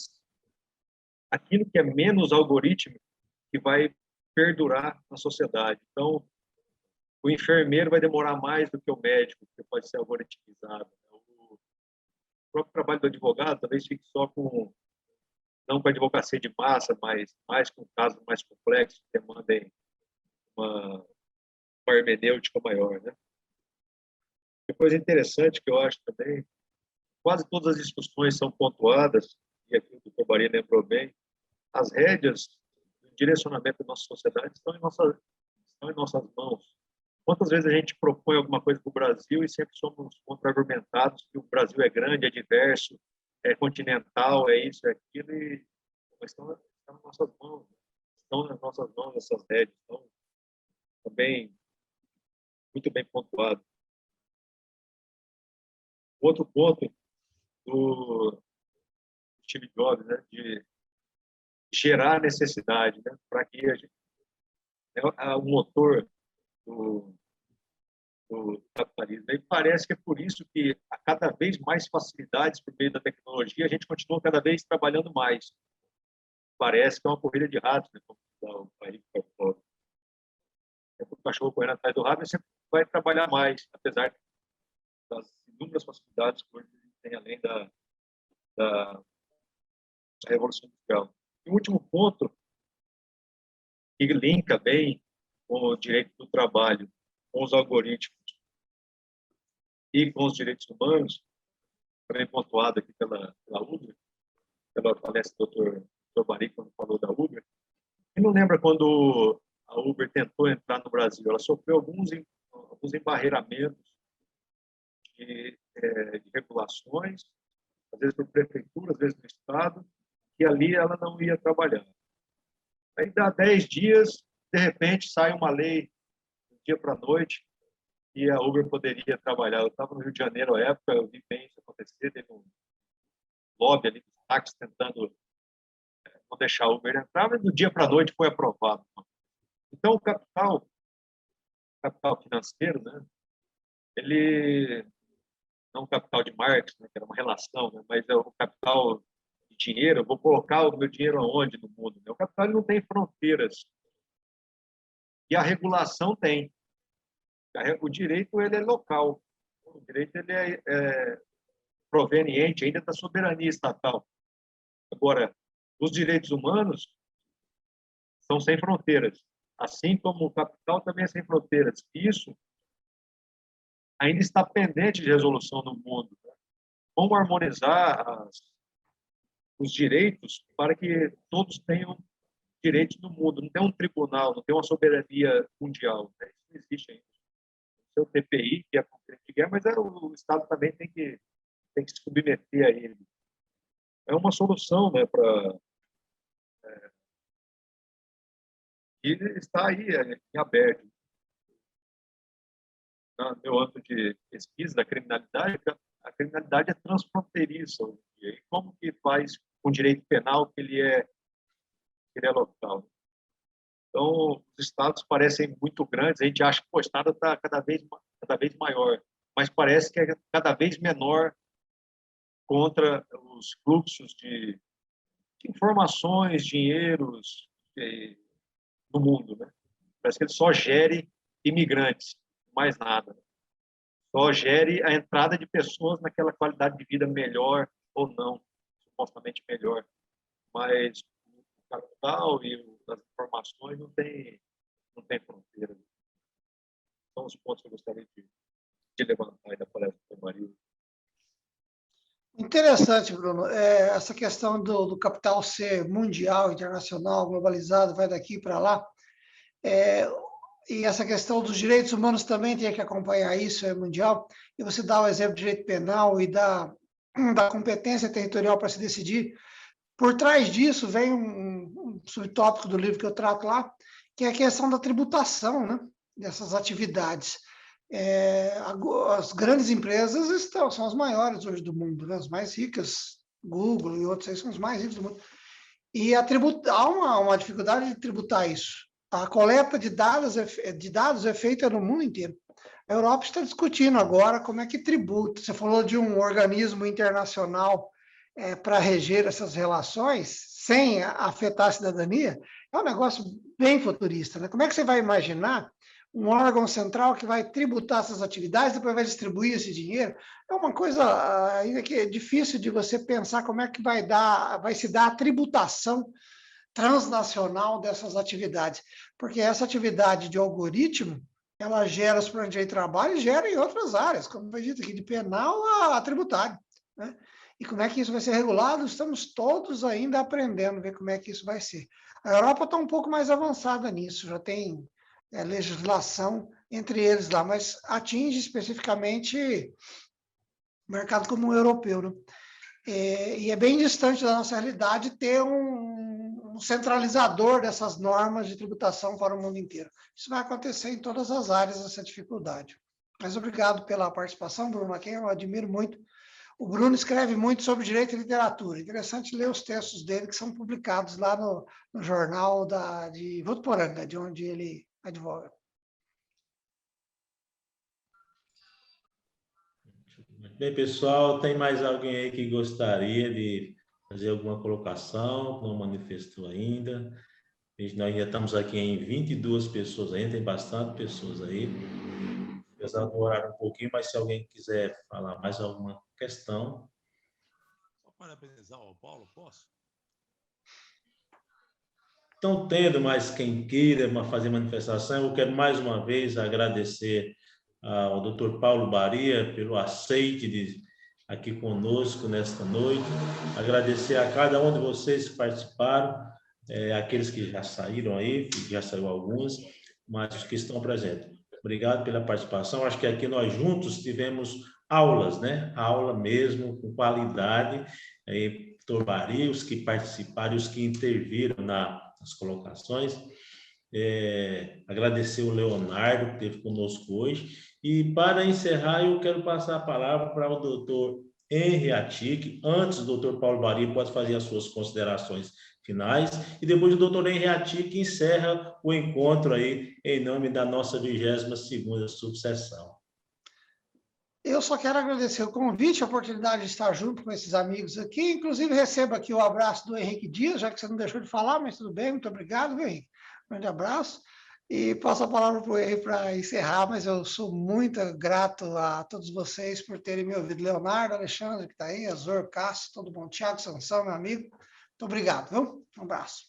aquilo que é menos algorítmico que vai perdurar na sociedade. Então, o enfermeiro vai demorar mais do que o médico, que pode ser algoritmizado. O próprio trabalho do advogado talvez fique só com, não com a advocacia de massa, mas mais com casos mais complexos, que demandem uma hermenêutica maior, né? Uma coisa interessante que eu acho também, quase todas as discussões são pontuadas, e aqui o doutor Baria lembrou bem, as rédeas do direcionamento da nossa sociedade estão em nossas mãos. Quantas vezes a gente propõe alguma coisa para o Brasil e sempre somos contra-argumentados que o Brasil é grande, é diverso, é continental, é isso, é aquilo, e estão nas nossas mãos. Estão nas nossas mãos essas rédeas. Então, também muito bem pontuado. Outro ponto do Steve Jobs, né, de gerar necessidade, né, para que a gente, o motor do capitalismo. E parece que é por isso que a cada vez mais facilidades por meio da tecnologia, a gente continua cada vez trabalhando mais. Parece que é uma corrida de ratos, né, como o país fora. O cachorro correndo atrás do rabo, você vai trabalhar mais, apesar das inúmeras facilidades que hoje tem além da Revolução Industrial. E o último ponto, que linka bem com o direito do trabalho, com os algoritmos e com os direitos humanos, também pontuado aqui pela Uber, pela palestra do Dr. Baria, quando falou da Uber. E não lembra quando a Uber tentou entrar no Brasil? Ela sofreu alguns embarreiramentos de regulações, às vezes por prefeitura, às vezes no Estado, e ali ela não ia trabalhar. Aí dá 10 dias, de repente sai uma lei do dia para a noite e a Uber poderia trabalhar. Eu estava no Rio de Janeiro à época, eu vi bem isso acontecer, teve um lobby ali dos táxis tentando não deixar a Uber entrar, mas do dia para a noite foi aprovado. Então, o capital financeiro, né, ele não o capital de Marx, né, que era uma relação, né, mas é o capital de dinheiro. Eu vou colocar o meu dinheiro aonde no mundo? O capital ele não tem fronteiras. E a regulação tem. O direito ele é local. O direito ele é proveniente ainda da soberania estatal. Agora, os direitos humanos são sem fronteiras, assim como o capital também é sem fronteiras. Isso ainda está pendente de resolução no mundo. Como harmonizar os direitos para que todos tenham direitos no mundo? Não tem um tribunal, não tem uma soberania mundial. Né? Isso não existe ainda. Tem o TPI, que é conflito de guerra, mas o Estado também tem que se submeter a ele. É uma solução, né, para e está aí em aberto. No meu âmbito de pesquisa da criminalidade, a criminalidade é transfronteiriça hoje em dia. E como que faz com o direito penal que ele é local? Então, os estados parecem muito grandes, a gente acha que o estado está cada vez maior, mas parece que é cada vez menor contra os fluxos de informações, dinheiros no mundo, né? Parece que ele só gere imigrantes, mais nada. Só gere a entrada de pessoas naquela qualidade de vida melhor ou não, supostamente melhor. Mas o capital e as informações não tem fronteira. São os pontos que eu gostaria de levantar aí da palestra do Maria. Interessante, Bruno. Essa questão do capital ser mundial, internacional, globalizado, vai daqui para lá. E essa questão dos direitos humanos também tem que acompanhar isso, é mundial. E você dá o exemplo de direito penal e da competência territorial para se decidir. Por trás disso vem um subtópico do livro que eu trato lá, que é a questão da tributação, né, dessas atividades. As grandes empresas são as maiores hoje do mundo, né? As mais ricas, Google e outros aí são os mais ricos do mundo. E há uma dificuldade de tributar isso. A coleta de dados é feita no mundo inteiro. A Europa está discutindo agora como é que tributa. Você falou de um organismo internacional para reger essas relações sem afetar a cidadania. É um negócio bem futurista, né? Como é que você vai imaginar um órgão central que vai tributar essas atividades, depois vai distribuir esse dinheiro? É uma coisa ainda que é difícil de você pensar como é que vai se dar a tributação transnacional dessas atividades, porque essa atividade de algoritmo, ela gera os planos de trabalho e gera em outras áreas, como foi dito aqui, de penal a tributário, né? E como é que isso vai ser regulado? Estamos todos ainda aprendendo a ver como é que isso vai ser. A Europa está um pouco mais avançada nisso, já tem legislação entre eles lá, mas atinge especificamente o mercado comum europeu, né? E é bem distante da nossa realidade ter um centralizador dessas normas de tributação para o mundo inteiro. Isso vai acontecer em todas as áreas, essa dificuldade. Mas obrigado pela participação, Bruno, a quem eu admiro muito. O Bruno escreve muito sobre direito e literatura. Interessante ler os textos dele, que são publicados lá no jornal de Votuporanga, de onde ele advoga. Bem, pessoal, tem mais alguém aí que gostaria de fazer alguma colocação? Não manifestou ainda. Nós ainda estamos aqui em 22 pessoas ainda, tem bastante pessoas aí. Apesar do horário um pouquinho, mas se alguém quiser falar mais alguma questão. Só parabenizar o Paulo, posso? Então, tendo mais quem queira fazer manifestação, eu quero mais uma vez agradecer ao Dr. Paulo Baria pelo aceite aqui conosco nesta noite. Agradecer a cada um de vocês que participaram, aqueles que já saíram aí, que já saiu alguns, mas os que estão presentes. Obrigado pela participação. Acho que aqui nós juntos tivemos aulas, né? Aula mesmo, com qualidade. Dr. Baria, os que participaram, os que interviram nas colocações. agradecer o Leonardo, que esteve conosco hoje. E, para encerrar, eu quero passar a palavra para o doutor Henri Attic. Antes, o doutor Paulo Baria pode fazer as suas considerações finais, e depois o doutor Henri Attic encerra o encontro aí, em nome da nossa 22ª subseção. Eu só quero agradecer o convite, a oportunidade de estar junto com esses amigos aqui. Inclusive, recebo aqui o abraço do Henrique Dias, já que você não deixou de falar, mas tudo bem, muito obrigado, viu, Henrique? Grande abraço. E passo a palavra para o Henrique para encerrar, mas eu sou muito grato a todos vocês por terem me ouvido. Leonardo, Alexandre, que está aí, Azor, Cássio, todo mundo, Thiago Sansão, meu amigo. Muito obrigado, viu? Um abraço.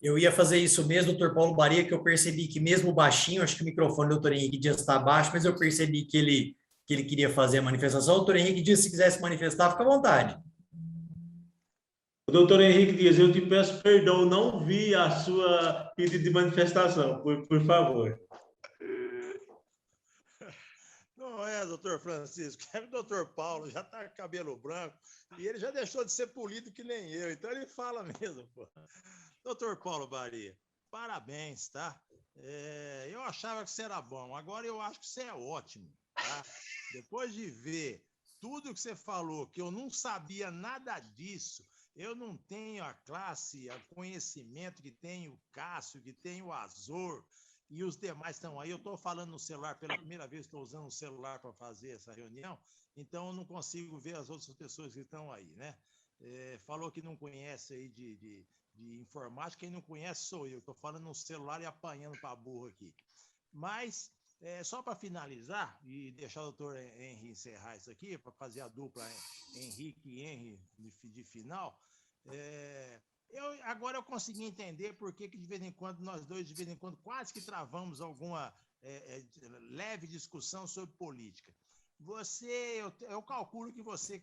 Eu ia fazer isso mesmo, doutor Paulo Baria, que eu percebi que mesmo baixinho, acho que o microfone do doutor Henrique Dias está baixo, mas eu percebi que ele queria fazer a manifestação. Doutor Henrique Dias, se quisesse manifestar, fica à vontade. Doutor Henrique Dias, eu te peço perdão, não vi a sua pedido de manifestação, por favor. Não é, doutor Francisco, é o doutor Paulo, já está com cabelo branco, e ele já deixou de ser político que nem eu, então ele fala mesmo, pô. Doutor Paulo Baria, parabéns, tá? Eu achava que você era bom, agora eu acho que você é ótimo, tá? Depois de ver tudo que você falou, que eu não sabia nada disso, eu não tenho a classe, o conhecimento que tem o Cássio, que tem o Azor, e os demais estão aí. Eu estou falando no celular, pela primeira vez estou usando o celular para fazer essa reunião, então eu não consigo ver as outras pessoas que estão aí, né? Falou que não conhece aí de informática, quem não conhece sou eu, estou falando no celular e apanhando para burro aqui. Mas, só para finalizar e deixar o doutor Henri encerrar isso aqui, para fazer a dupla Henrique e Henri de final, agora eu consegui entender por que de vez em quando, nós dois, de vez em quando, quase que travamos alguma leve discussão sobre política. Eu calculo que você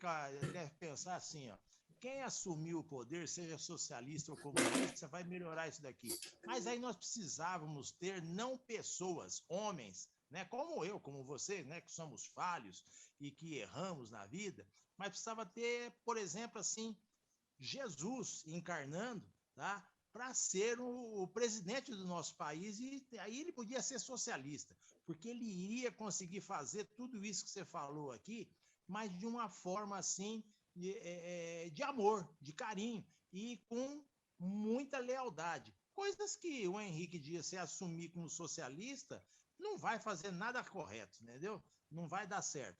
deve pensar assim, ó, quem assumiu o poder, seja socialista ou comunista, vai melhorar isso daqui. Mas aí nós precisávamos ter não pessoas, homens, né, como eu, como você, né, que somos falhos e que erramos na vida, mas precisava ter, por exemplo, assim, Jesus encarnando, tá, para ser o presidente do nosso país, e aí ele podia ser socialista, porque ele iria conseguir fazer tudo isso que você falou aqui, mas de uma forma assim, de amor, de carinho e com muita lealdade. Coisas que o Henrique Dias, se assumir como socialista, não vai fazer nada correto, entendeu? Não vai dar certo.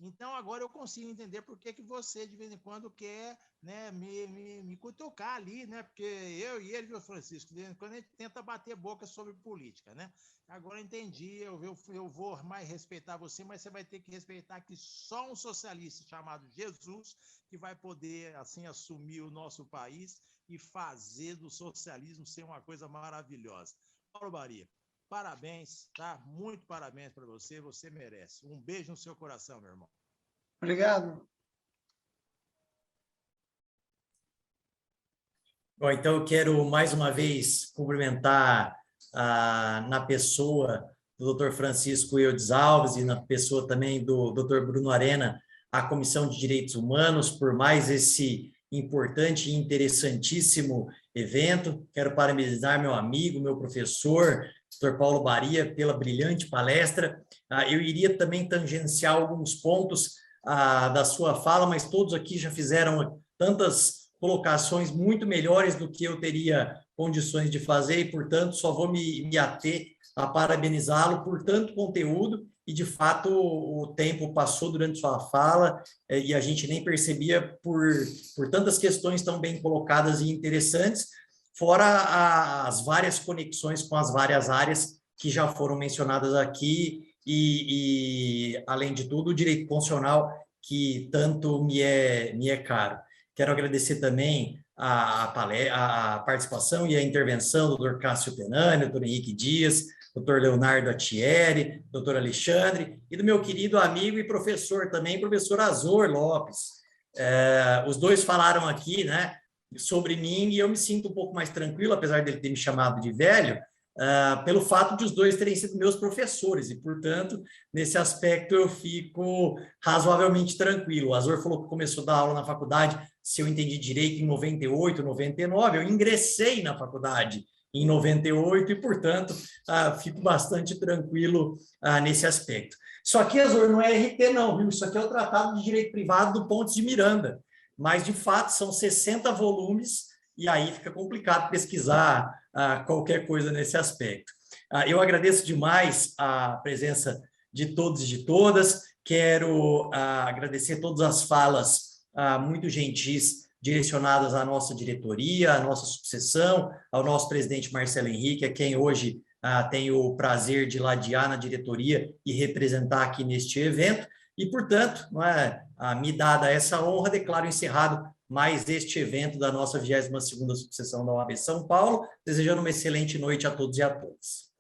Então, agora eu consigo entender por que você, de vez em quando, quer, né, me cutucar ali, né? Porque eu e ele, o Francisco, de vez em quando a gente tenta bater boca sobre política, né? Agora eu entendi, eu vou mais respeitar você, mas você vai ter que respeitar que só um socialista chamado Jesus que vai poder, assim, assumir o nosso país e fazer do socialismo ser uma coisa maravilhosa. Paulo Baria, parabéns, tá? Muito parabéns para você, você merece. Um beijo no seu coração, meu irmão. Obrigado. Bom, então eu quero mais uma vez cumprimentar na pessoa do Dr. Francisco Eudes Alves e na pessoa também do Dr. Bruno Arena, a Comissão de Direitos Humanos, por mais esse importante e interessantíssimo evento. Quero parabenizar meu amigo, meu professor, Dr. Paulo Baria, pela brilhante palestra. Eu iria também tangenciar alguns pontos da sua fala, mas todos aqui já fizeram tantas colocações muito melhores do que eu teria condições de fazer e, portanto, só vou me ater a parabenizá-lo por tanto conteúdo e, de fato, o tempo passou durante sua fala e a gente nem percebia por tantas questões tão bem colocadas e interessantes, fora as várias conexões com as várias áreas que já foram mencionadas aqui e além de tudo, o direito constitucional que tanto me é caro. Quero agradecer também a participação e a intervenção do Dr. Cássio Penani, Dr. Henrique Dias, Dr. Leonardo Attieri, Dr. Alexandre, e do meu querido amigo e professor também, professor Azor Lopes. Os dois falaram aqui, né, sobre mim, e eu me sinto um pouco mais tranquilo, apesar dele ter me chamado de velho, pelo fato de os dois terem sido meus professores, e, portanto, nesse aspecto eu fico razoavelmente tranquilo. O Azor falou que começou a dar aula na faculdade, se eu entendi direito, em 98, 99, eu ingressei na faculdade em 98 e, portanto, fico bastante tranquilo nesse aspecto. Isso aqui, Azor, não é RT não, viu? Isso aqui é o Tratado de Direito Privado do Pontes de Miranda, mas, de fato, são 60 volumes e aí fica complicado pesquisar qualquer coisa nesse aspecto. Eu agradeço demais a presença de todos e de todas, quero agradecer todas as falas muito gentis direcionadas à nossa diretoria, à nossa sucessão, ao nosso presidente Marcelo Henrique, a quem hoje tenho o prazer de ladear na diretoria e representar aqui neste evento, e, portanto, me dada essa honra, declaro encerrado mais este evento da nossa 22ª sucessão da OAB São Paulo, desejando uma excelente noite a todos e a todas.